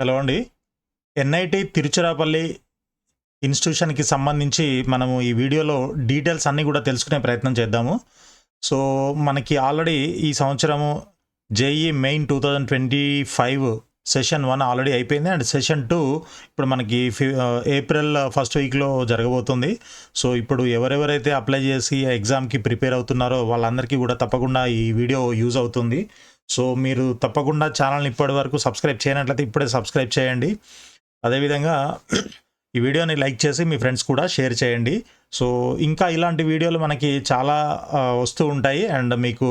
Hello అండి. NIT Tiruchirappalli ఇన్స్టిట్యూషన్‌కి సంబంధించి మనము ఈ వీడియోలో డీటెయిల్స్ అన్నీ కూడా తెలుసుకునే ప్రయత్నం చేద్దాము. సో, మనకి ఆల్రెడీ ఈ సంవత్సరము జేఈఈ మెయిన్ 2025 సెషన్ 1 ఆల్రెడీ అయిపోయింది. అండ్ సెషన్ 2 ఇప్పుడు మనకి ఏప్రిల్ ఫస్ట్ వీక్‌లో జరగబోతుంది. సో, ఇప్పుడు ఎవరెవరైతే అప్లై చేసి ఎగ్జామ్‌కి ప్రిపేర్ అవుతున్నారో వాళ్ళందరికీ కూడా తప్పకుండా ఈ వీడియో యూజ్ అవుతుంది. సో, మీరు తప్పకుండా ఛానల్‌ని ఇప్పటివరకు సబ్స్క్రైబ్ చేయనట్లయితే ఇప్పుడే సబ్స్క్రైబ్ చేయండి. అదేవిధంగా ఈ వీడియోని లైక్ చేసి మీ ఫ్రెండ్స్ కూడా షేర్ చేయండి. సో, ఇంకా ఇలాంటి వీడియోలు మనకి చాలా వస్తూ ఉంటాయి. అండ్ మీకు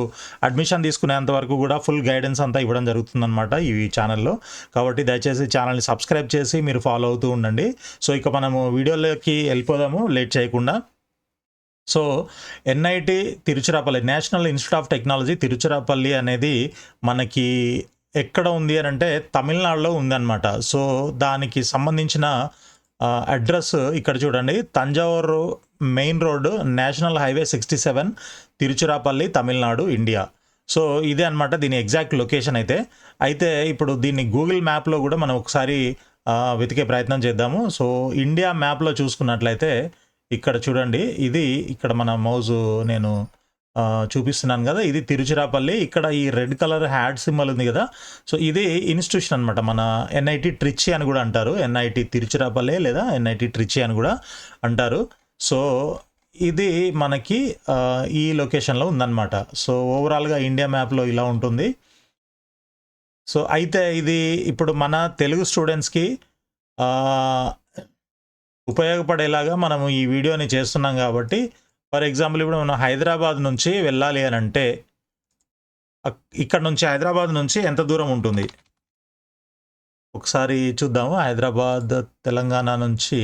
అడ్మిషన్ తీసుకునేంత వరకు కూడా ఫుల్ గైడెన్స్ అంతా ఇవ్వడం జరుగుతుందనమాట ఈ ఛానల్లో. కాబట్టి దయచేసి ఛానల్ని సబ్స్క్రైబ్ చేసి మీరు ఫాలో అవుతూ ఉండండి. సో, ఇక మనము వీడియోలోకి వెళ్ళిపోదాము లేట్ చేయకుండా. So, NIT Tiruchirappalli, national institute of technology Tiruchirappalli అనేది మనకి ఎక్కడ ఉంది అని అంటే తమిళనాడులో ఉందన్నమాట. సో, దానికి సంబంధించిన అడ్రస్ ఇక్కడ చూడండి. Thanjavur main road, national highway 67, Tiruchirappalli, Tamil Nadu, India. So, ఇదే అనమాట దీని ఎగ్జాక్ట్ లొకేషన్ అయితే ఇప్పుడు దీన్ని గూగుల్ మ్యాప్లో కూడా మనం ఒకసారి వెతికే ప్రయత్నం చేద్దాము. సో, ఇండియా మ్యాప్లో చూసుకున్నట్లయితే ఇక్కడ చూడండి, ఇది ఇక్కడ మన మౌజు నేను చూపిస్తున్నాను కదా, ఇది తిరుచిరాపల్లి. ఇక్కడ ఈ రెడ్ కలర్ హ్యాడ్ సింబల్ ఉంది కదా, సో ఇది ఇన్స్టిట్యూషన్ అనమాట. మన ఎన్ఐటి ట్రిచి అని కూడా అంటారు. ఎన్ఐటి తిరుచిరాపల్లి లేదా ఎన్ఐటి ట్రిచి అని కూడా అంటారు. సో, ఇది మనకి ఈ లొకేషన్లో ఉందన్నమాట. సో, ఓవరాల్గా ఇండియా మ్యాప్లో ఇలా ఉంటుంది. సో, అయితే ఇది ఇప్పుడు మన తెలుగు స్టూడెంట్స్కి ఉపయోగపడేలాగా మనము ఈ వీడియోని చేస్తున్నాం కాబట్టి, ఫర్ ఎగ్జాంపుల్ ఇప్పుడు మనం హైదరాబాద్ నుంచి వెళ్ళాలి అని అంటే ఇక్కడ నుంచి హైదరాబాద్ నుంచి ఎంత దూరం ఉంటుంది ఒకసారి చూద్దాము. హైదరాబాద్ తెలంగాణ నుంచి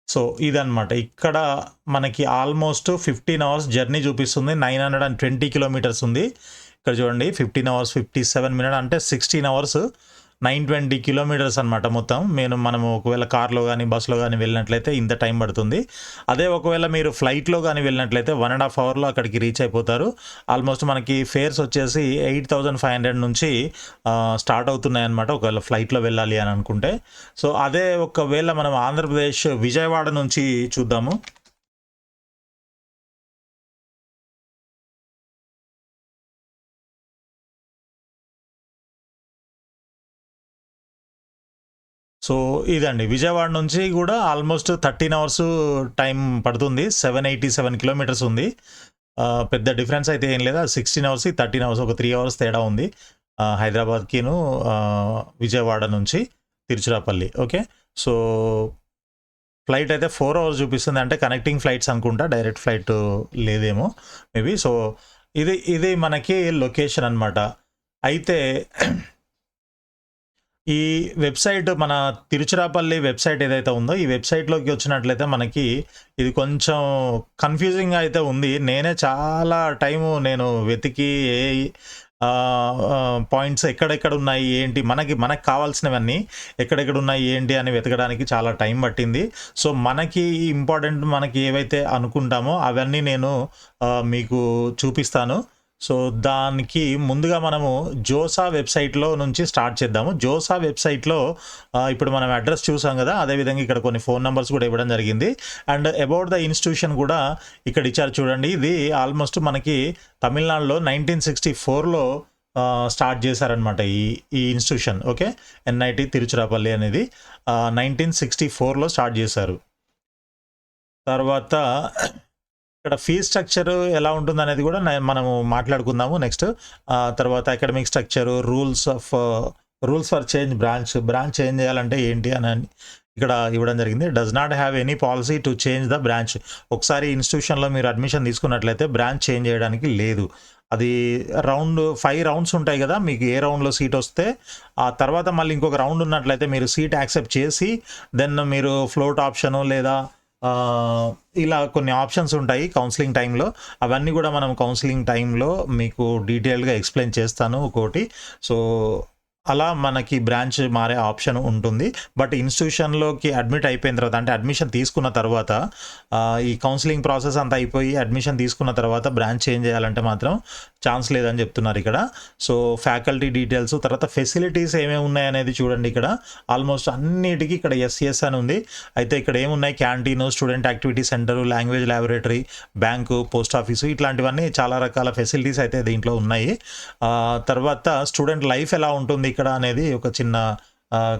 సో ఇదన్నమాట. ఇక్కడ మనకి ఆల్మోస్ట్ 15 అవర్స్ జర్నీ చూపిస్తుంది. 920 కిలోమీటర్స్ ఉంది. ఇక్కడ చూడండి 15 అవర్స్ 57 మినిట్స్ అంటే 16 అవర్స్ 920 కిలోమీటర్స్ అనమాట మొత్తం. మనము ఒకవేళ కార్లో కానీ బస్సులో కానీ వెళ్ళినట్లయితే ఇంత టైం పడుతుంది. అదే ఒకవేళ మీరు ఫ్లైట్లో కానీ వెళ్ళినట్లయితే 1.5 అవర్లో అక్కడికి రీచ్ అయిపోతారు. ఆల్మోస్ట్ మనకి ఫేర్స్ వచ్చేసి 8,500 నుంచి స్టార్ట్ అవుతున్నాయి అనమాట ఒకవేళ ఫ్లైట్లో వెళ్ళాలి అని అనుకుంటే. సో, అదే ఒకవేళ మనం ఆంధ్రప్రదేశ్ విజయవాడ నుంచి చూద్దాము. సో, ఇదండి విజయవాడ నుంచి కూడా ఆల్మోస్ట్ 13 అవర్స్ టైం పడుతుంది. 787 కిలోమీటర్స్ ఉంది. పెద్ద డిఫరెన్స్ అయితే ఏం లేదా. 16 అవర్స్ 13 అవర్స్ ఒక 3 అవర్స్ తేడా ఉంది హైదరాబాద్కిను విజయవాడ నుంచి తిరుచిరాపల్లి. ఓకే. సో, ఫ్లైట్ అయితే 4 అవర్స్ చూపిస్తుంది. అంటే కనెక్టింగ్ ఫ్లైట్స్ అనుకుంటా, డైరెక్ట్ ఫ్లైట్ లేదేమో మేబీ. సో, ఇది మనకి లొకేషన్ అనమాట. అయితే ఈ వెబ్సైట్ మన తిరుచిరాపల్లి వెబ్సైట్ ఏదైతే ఉందో ఈ వెబ్సైట్లోకి వచ్చినట్లయితే మనకి ఇది కొంచెం కన్ఫ్యూజింగ్గా అయితే ఉంది. నేనే చాలా టైము నేను వెతికి పాయింట్స్ ఎక్కడెక్కడ ఉన్నాయి ఏంటి మనకి కావాల్సినవన్నీ ఎక్కడెక్కడ ఉన్నాయి ఏంటి అని వెతకడానికి చాలా టైం పట్టింది. సో, మనకి ఇంపార్టెంట్ మనకి ఏవైతే అనుకుంటామో అవన్నీ నేను మీకు చూపిస్తాను. సో, దానికి ముందుగా మనము జోసా వెబ్సైట్లో నుంచి స్టార్ట్ చేద్దాము. జోసా వెబ్సైట్లో ఇప్పుడు మనం అడ్రస్ చూసాం కదా, అదేవిధంగా ఇక్కడ కొన్ని ఫోన్ నెంబర్స్ కూడా ఇవ్వడం జరిగింది. అండ్ అబౌట్ ద ఇన్స్టిట్యూషన్ కూడా ఇక్కడ ఇచ్చారు చూడండి. ఇది ఆల్మోస్ట్ మనకి తమిళనాడులో 1964లో స్టార్ట్ చేశారనమాట ఈ ఇన్స్టిట్యూషన్. ఓకే. ఎన్ఐటి తిరుచిరాపల్లి అనేది 1964లో స్టార్ట్ చేశారు. తర్వాత ఇక్కడ ఫీజ్ స్ట్రక్చర్ ఎలా ఉంటుంది అనేది కూడా మనము మాట్లాడుకుందాము నెక్స్ట్. తర్వాత academic structure, rules for change branch change చేయాలంటే ఏంటి అని ఇక్కడ ఇవ్వడం జరిగింది. Does not have any policy to change the branch. ఒకసారి ఇన్స్టిట్యూషన్లో మీరు అడ్మిషన్ తీసుకున్నట్లయితే బ్రాంచ్ చేంజ్ చేయడానికి లేదు. అది 5 రౌండ్స్ ఉంటాయి కదా, మీకు ఏ రౌండ్లో సీట్ వస్తే ఆ తర్వాత మళ్ళీ ఇంకొక రౌండ్ ఉన్నట్లయితే మీరు సీట్ యాక్సెప్ట్ చేసి దెన్ మీరు ఫ్లోట్ ఆప్షను లేదా ఇలా కొన్ని ఆప్షన్స్ ఉంటాయి కౌన్సిలింగ్ టైంలో. అవన్నీ కూడా మనం కౌన్సిలింగ్ టైంలో మీకు డీటెయిల్గా ఎక్స్ప్లెయిన్ చేస్తాను ఒక్కోటి. సో, అలా మనకి బ్రాంచ్ మారే ఆప్షన్ ఉంటుంది. బట్ ఇన్‌స్టిట్యూషన్‌లోకి అడ్మిట్ అయిపోయిన తర్వాత అంటే అడ్మిషన్ తీసుకున్న తర్వాత ఈ కౌన్సెలింగ్ ప్రాసెస్ అంతా అయిపోయి అడ్మిషన్ తీసుకున్న తర్వాత బ్రాంచ్ చేంజ్ చేయాలంటే మాత్రం ఛాన్స్ లేదని చెప్తున్నారిక్కడ. సో, ఫ్యాకల్టీ డీటెయిల్స్ తర్వాత ఫెసిలిటీస్ ఏమేమి ఉన్నాయనేది చూడండి ఇక్కడ. ఆల్మోస్ట్ అన్నిటికి ఇక్కడ యెస్ అని ఉంది. అయితే ఇక్కడ ఏమున్నాయి canteen, student activity centre, language laboratory, bank, post office ఇట్లాంటివన్నీ చాలా రకాల ఫెసిలిటీస్ అయితే దీంట్లో ఉన్నాయి. తర్వాత స్టూడెంట్ లైఫ్ ఎలా ఉంటుంది ఇక్కడ అనేది ఒక చిన్న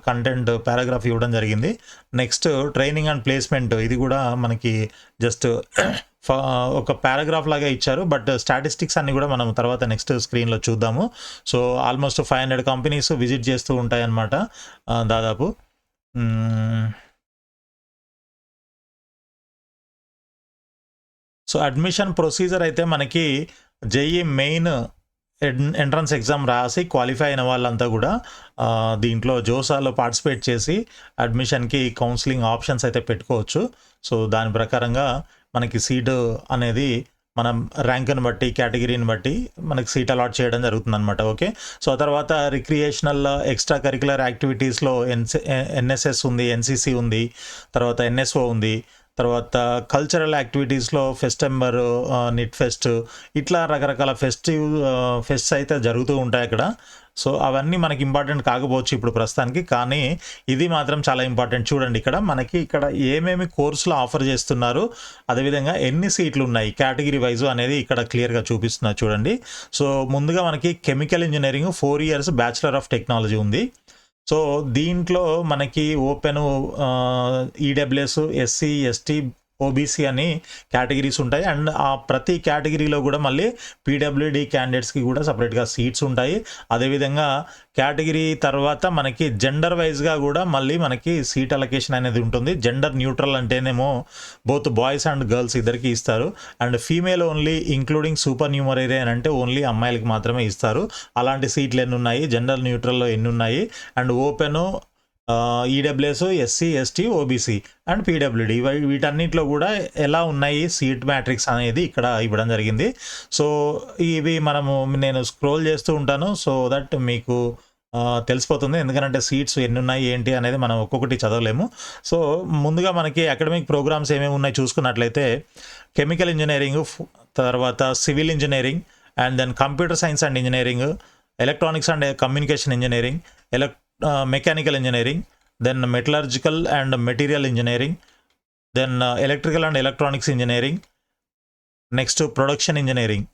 కంటెంట్ పారాగ్రాఫ్ ఇవ్వడం జరిగింది. నెక్స్ట్ ట్రైనింగ్ అండ్ ప్లేస్మెంట్ ఇది కూడా మనకి జస్ట్ ఒక పారాగ్రాఫ్ లాగా ఇచ్చారు. బట్ స్టాటిస్టిక్స్ అన్ని కూడా మనం తర్వాత నెక్స్ట్ స్క్రీన్లో చూద్దాము. సో ఆల్మోస్ట్ 500 కంపెనీస్ విజిట్ చేస్తూ ఉంటాయన్నమాట దాదాపు. సో అడ్మిషన్ ప్రొసీజర్ అయితే మనకి జేఈ మెయిన్ ఎంట్రన్స్ ఎగ్జామ్ రాసి క్వాలిఫై అయిన వాళ్ళంతా కూడా దీంట్లో జోసాలో పార్టిసిపేట్ చేసి అడ్మిషన్కి కౌన్సిలింగ్ ఆప్షన్స్ అయితే పెట్టుకోవచ్చు. సో దాని ప్రకారంగా మనకి సీటు అనేది మనం ర్యాంక్ని బట్టి కేటగిరీని బట్టి మనకి సీట్ అలాట్ చేయడం జరుగుతుందన్నమాట. ఓకే. సో తర్వాత రిక్రియేషనల్ ఎక్స్ట్రా కరిక్యులర్ యాక్టివిటీస్లో ఎన్ఎస్ఎస్ ఉంది, ఎన్సిసి ఉంది, తర్వాత ఎన్ఎస్ఓ ఉంది, తర్వాత కల్చరల్ యాక్టివిటీస్లో ఫెస్టెంబర్, నిట్ ఫెస్ట్ ఇట్లా రకరకాల ఫెస్ట్స్ అయితే జరుగుతూ ఉంటాయి అక్కడ. సో అవన్నీ మనకి ఇంపార్టెంట్ కాకపోవచ్చు ఇప్పుడు ప్రస్తుతానికి, కానీ ఇది మాత్రం చాలా ఇంపార్టెంట్. చూడండి ఇక్కడ మనకి ఇక్కడ ఏమేమి కోర్సులు ఆఫర్ చేస్తున్నారు, అదేవిధంగా ఎన్ని సీట్లు ఉన్నాయి కేటగిరీ వైజు అనేది ఇక్కడ క్లియర్గా చూపిస్తున్నారు చూడండి. సో ముందుగా మనకి chemical engineering 4 years bachelor of technology ఉంది. సో దీంట్లో మనకి open, EWS, SC, ST, OBC అని కేటగిరీస్ ఉంటాయి. అండ్ ఆ ప్రతి కేటగిరీలో కూడా మళ్ళీ పీడబ్ల్యూడి క్యాండిడేట్స్కి కూడా సపరేట్గా సీట్స్ ఉంటాయి. అదేవిధంగా కేటగిరీ తర్వాత మనకి జెండర్ వైజ్గా కూడా మళ్ళీ మనకి సీట్ అలొకేషన్ అనేది ఉంటుంది. జెండర్ న్యూట్రల్ అంటేనేమో బోత్ బాయ్స్ అండ్ గర్ల్స్ ఇద్దరికి ఇస్తారు. And female only including super న్యూమరీ అని అంటే ఓన్లీ అమ్మాయిలకి మాత్రమే ఇస్తారు. అలాంటి సీట్లు ఎన్ని ఉన్నాయి, జెండర్ న్యూట్రల్లో ఎన్ని ఉన్నాయి, and open, EWS, SC, ST, OBC and PWD వీటన్నిటిలో కూడా ఎలా ఉన్నాయి సీట్ మ్యాట్రిక్స్ అనేది ఇక్కడ ఇవ్వడం జరిగింది. సో ఇవి నేను స్క్రోల్ చేస్తూ ఉంటాను సో దట్ మీకు తెలిసిపోతుంది. ఎందుకంటే సీట్స్ ఎన్ని ఉన్నాయి ఏంటి అనేది మనం ఒక్కొక్కటి చదవలేము. సో ముందుగా మనకి అకాడమిక్ ప్రోగ్రామ్స్ ఏమేమి ఉన్నాయి చూసుకున్నట్లయితే కెమికల్ ఇంజనీరింగ్, తర్వాత civil engineering, and then computer science and engineering, electronics and communication engineering, mechanical engineering, then metallurgical and material engineering, then electrical and electronics engineering, next production engineering,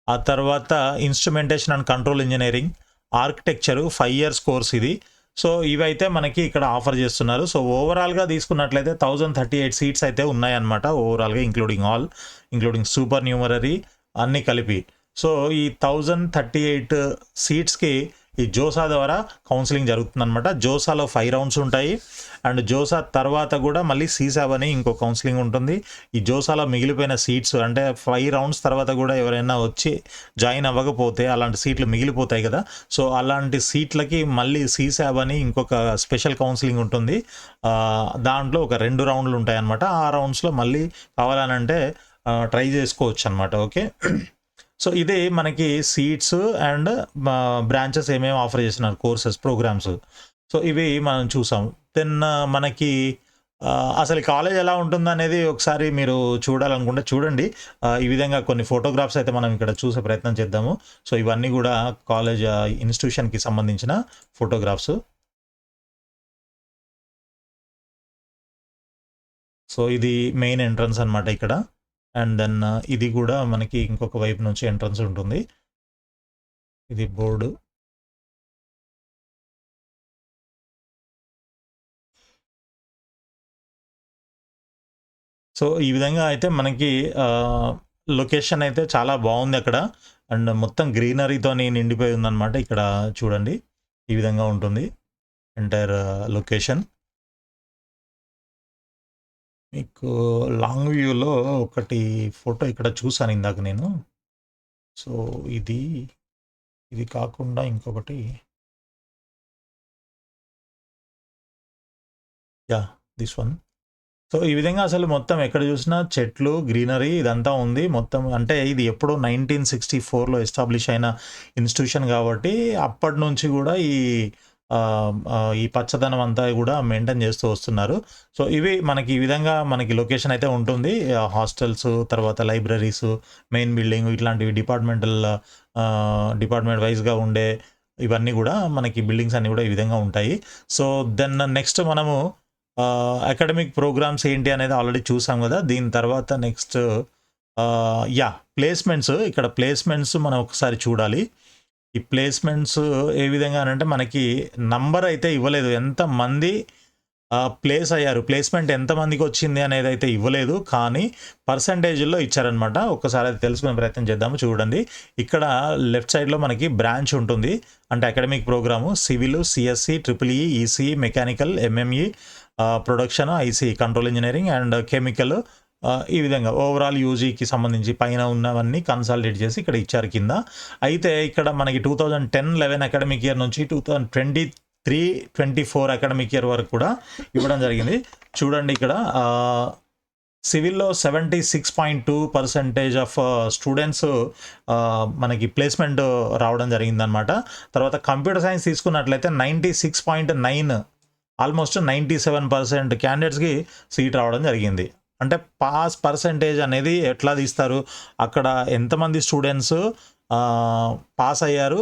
ఆ తర్వాత instrumentation and control engineering, architecture 5 years course ఇది. So ఇవైతే మనకి ఇక్కడ offer చేస్తున్నారు. So ఓవరాల్గా తీసుకున్నట్లయితే 1038 seats అయితే ఉన్నాయన్నమాట ఓవరాల్గా, ఇంక్లూడింగ్ సూపర్ న్యూమరీ అన్నీ కలిపి. సో ఈ 1038 సీట్స్కి ఈ జోసా ద్వారా కౌన్సిలింగ్ జరుగుతుందన్నమాట. జోసాలో 5 rounds ఉంటాయి. అండ్ జోసా తర్వాత కూడా మళ్ళీ సీసాబ్ అని ఇంకో కౌన్సిలింగ్ ఉంటుంది. ఈ జోసాలో మిగిలిపోయిన సీట్స్ అంటే 5 rounds తర్వాత కూడా ఎవరైనా వచ్చి జాయిన్ అవ్వకపోతే అలాంటి సీట్లు మిగిలిపోతాయి కదా. సో అలాంటి సీట్లకి మళ్ళీ సీసాబ్ అని ఇంకొక స్పెషల్ కౌన్సిలింగ్ ఉంటుంది. దాంట్లో ఒక 2 rounds ఉంటాయి అన్నమాట. ఆ రౌండ్స్లో మళ్ళీ కావాలనంటే ట్రై చేసుకోవచ్చు అనమాట. ఓకే. సో ఇదే మనకి సీట్స్ అండ్ బ్రాంచెస్ ఏమేమి ఆఫర్ చేస్తున్నారు, కోర్సెస్, ప్రోగ్రామ్స్. సో ఇవి మనం చూసాం. దెన్ మనకి అసలు కాలేజ్ ఎలా ఉంటుందనేది ఒకసారి మీరు చూడాలనుకుంటే చూడండి. ఈ విధంగా కొన్ని ఫోటోగ్రాఫ్స్ అయితే మనం ఇక్కడ చూసే ప్రయత్నం చేద్దాము. సో ఇవన్నీ కూడా కాలేజ్ ఇన్స్టిట్యూషన్కి సంబంధించిన ఫోటోగ్రాఫ్స్. సో ఇది మెయిన్ ఎంట్రన్స్ అనమాట ఇక్కడ. అండ్ దెన్ ఇది కూడా మనకి ఇంకొక వైపు నుంచి ఎంట్రన్స్ ఉంటుంది. ఇది బోర్డు. సో ఈ విధంగా అయితే మనకి లొకేషన్ అయితే చాలా బాగుంది అక్కడ. అండ్ మొత్తం గ్రీనరీతోని నిండిపోయి ఉందన్నమాట. ఇక్కడ చూడండి ఈ విధంగా ఉంటుంది ఎంటైర్ లొకేషన్. మీకు లాంగ్ వ్యూలో ఒకటి ఫోటో ఇక్కడ చూసాను ఇందాక నేను. సో ఇది కాకుండా ఇంకొకటి, యా దిస్ వన్. సో ఈ విధంగా అసలు మొత్తం ఎక్కడ చూసినా చెట్లు, గ్రీనరీ ఇదంతా ఉంది. మొత్తం అంటే ఇది ఎప్పుడో 1964లో ఎస్టాబ్లిష్ అయిన ఇన్‌స్టిట్యూషన్ కాబట్టి అప్పటి నుంచి కూడా ఈ పచ్చదనం అంతా కూడా మెయింటైన్ చేస్తూ వస్తున్నారు. సో ఇవి మనకి ఈ విధంగా మనకి లొకేషన్ అయితే ఉంటుంది. హాస్టల్స్, తర్వాత లైబ్రరీస్, మెయిన్ బిల్డింగ్ ఇట్లాంటివి డిపార్ట్మెంట్ వైస్‌గా ఉండే ఇవన్నీ కూడా మనకి బిల్డింగ్స్ అన్నీ కూడా ఈ విధంగా ఉంటాయి. సో దెన్ నెక్స్ట్ మనము అకాడమిక్ ప్రోగ్రామ్స్ ఏంటి అనేది ఆల్రెడీ చూసాం కదా. దీని తర్వాత నెక్స్ట్ ప్లేస్మెంట్స్. ఇక్కడ ప్లేస్మెంట్స్ మనం ఒకసారి చూడాలి. ఈ ప్లేస్మెంట్స్ ఏ విధంగా అనంటే మనకి నంబర్ అయితే ఇవ్వలేదు, ఎంతమంది ప్లేస్ అయ్యారు, ప్లేస్మెంట్ ఎంతమందికి వచ్చింది అనేది అయితే ఇవ్వలేదు, కానీ పర్సంటేజ్లో ఇచ్చారనమాట. ఒక్కసారి అది తెలుసుకునే ప్రయత్నం చేద్దాము. చూడండి, ఇక్కడ లెఫ్ట్ సైడ్లో మనకి బ్రాంచ్ ఉంటుంది, అంటే academic programme civil, CSE, triple E, EC, mechanical, MME, production, IC, control engineering and chemical. ఈ విధంగా ఓవరాల్ యూజీకి సంబంధించి పైన ఉన్నవన్నీ కన్సాలిడేట్ చేసి ఇక్కడ ఇచ్చారు కింద. అయితే ఇక్కడ మనకి 2010-11 అకాడమిక్ ఇయర్ నుంచి 2023-24 అకాడమిక్ ఇయర్ వరకు కూడా ఇవ్వడం జరిగింది. చూడండి, ఇక్కడ సివిల్లో 76.2% ఆఫ్ స్టూడెంట్స్ మనకి ప్లేస్మెంట్ రావడం జరిగిందనమాట. తర్వాత కంప్యూటర్ సైన్స్ తీసుకున్నట్లయితే 96.9, ఆల్మోస్ట్ 97% క్యాండిడేట్స్కి సీట్ రావడం జరిగింది. అంటే పాస్ పర్సంటేజ్ అనేది ఎట్లా తీస్తారు, అక్కడ ఎంతమంది స్టూడెంట్స్ పాస్ అయ్యారు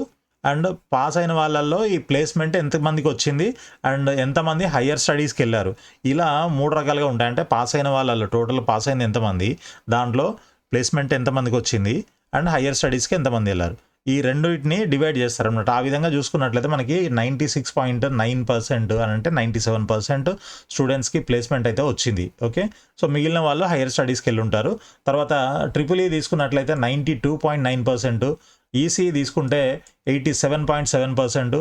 అండ్ పాస్ అయిన వాళ్ళల్లో ఈ ప్లేస్మెంట్ ఎంతమందికి వచ్చింది అండ్ ఎంతమంది హయ్యర్ స్టడీస్కి వెళ్ళారు, ఇలా 3 రకాలుగా ఉంటాయి. అంటే పాస్ అయిన వాళ్ళల్లో టోటల్ పాస్ అయింది ఎంతమంది, దాంట్లో ప్లేస్మెంట్ ఎంతమందికి వచ్చింది అండ్ హయ్యర్ స్టడీస్కి ఎంతమంది వెళ్ళారు, ఈ రెండింటిని డివైడ్ చేస్తారనమాట. ఆ విధంగా చూసుకున్నట్లయితే మనకి 96.9% అని అంటే 97% స్టూడెంట్స్కి ప్లేస్మెంట్ అయితే వచ్చింది. ఓకే, సో మిగిలిన వాళ్ళు హైయర్ స్టడీస్కి వెళ్ళి ఉంటారు. తర్వాత ట్రిపుల్ ఈ తీసుకున్నట్లయితే 92.9%, ఈసీ తీసుకుంటే 87.7%,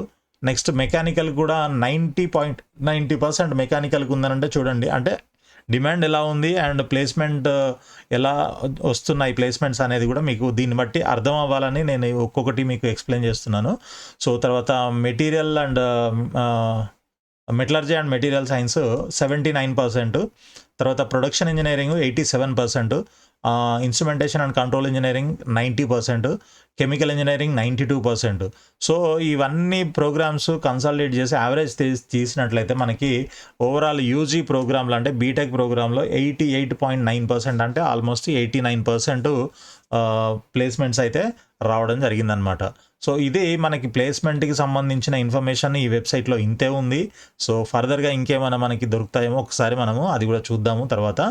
నెక్స్ట్ మెకానికల్ కూడా 90% మెకానికల్కి ఉందనంటే చూడండి, అంటే డిమాండ్ ఎలా ఉంది అండ్ ప్లేస్మెంట్ ఎలా వస్తున్నాయి ప్లేస్మెంట్స్ అనేది కూడా మీకు దీన్ని బట్టి అర్థం అవ్వాలని నేను ఒక్కొక్కటి మీకు ఎక్స్ప్లెయిన్ చేస్తున్నాను. సో తర్వాత material and metallurgy and material science 79%, తర్వాత production engineering 87%, instrumentation and control engineering 90%, chemical engineering 92%. So ఇవన్నీ ప్రోగ్రామ్స్ కన్సాలిడేట్ చేసి యావరేజ్ తీసినట్లయితే మనకి ఓవరాల్ యూజీ ప్రోగ్రాంలో అంటే బీటెక్ ప్రోగ్రాంలో 88.9%, అంటే ఆల్మోస్ట్ 89% ప్లేస్మెంట్స్ అయితే రావడం జరిగిందనమాట. సో ఇది మనకి ప్లేస్మెంట్కి సంబంధించిన ఇన్ఫర్మేషన్ ఈ వెబ్సైట్లో ఇంతే ఉంది. సో ఫర్దర్గా ఇంకేమైనా మనకి దొరుకుతాయేమో ఒకసారి మనము అది కూడా చూద్దాము తర్వాత.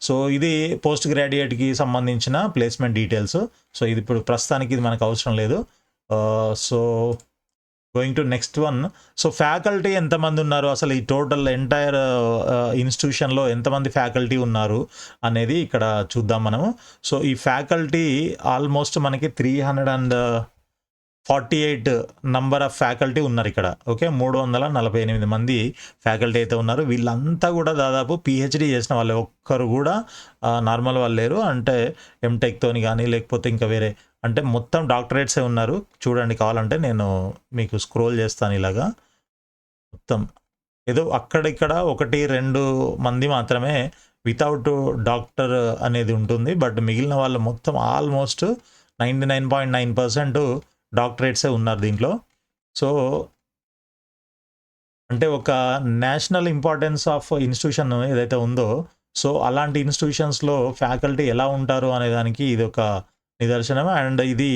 సో ఇది పోస్ట్ గ్రాడ్యుయేట్కి సంబంధించిన ప్లేస్మెంట్ డీటెయిల్స్. సో ఇది ఇప్పుడు ప్రస్తుతానికి ఇది మనకు అవసరం లేదు. So going to next one. So faculty ఎంతమంది ఉన్నారు, అసలు ఈ టోటల్ ఎంటైర్ ఇన్స్టిట్యూషన్లో ఎంతమంది ఫ్యాకల్టీ ఉన్నారు అనేది ఇక్కడ చూద్దాం మనము. సో ఈ ఫ్యాకల్టీ ఆల్మోస్ట్ మనకి 348 నంబర్ ఆఫ్ ఫ్యాకల్టీ ఉన్నారు ఇక్కడ. ఓకే, 348 మంది ఫ్యాకల్టీ అయితే ఉన్నారు. వీళ్ళంతా కూడా దాదాపు పిహెచ్డి చేసిన వాళ్ళే, ఒక్కరు కూడా నార్మల్ వాళ్ళు లేరు. అంటే ఎంటెక్తోని కానీ లేకపోతే ఇంకా వేరే, అంటే మొత్తం డాక్టరేట్సే ఉన్నారు. చూడండి, కావాలంటే నేను మీకు స్క్రోల్ చేస్తాను ఇలాగా. మొత్తం ఏదో అక్కడిక్కడ 1-2 మంది మాత్రమే వితౌట్ డాక్టర్ అనేది ఉంటుంది. బట్ మిగిలిన వాళ్ళు మొత్తం ఆల్మోస్ట్ 99.9% డాక్టరేట్సే ఉన్నారు దీంట్లో. సో అంటే ఒక నేషనల్ ఇంపార్టెన్స్ ఆఫ్ ఇన్స్టిట్యూషన్ ఏదైతే ఉందో, సో అలాంటి ఇన్స్టిట్యూషన్స్లో ఫ్యాకల్టీ ఎలా ఉంటారు అనే దానికి ఇది ఒక నిదర్శనం. అండ్ ఇది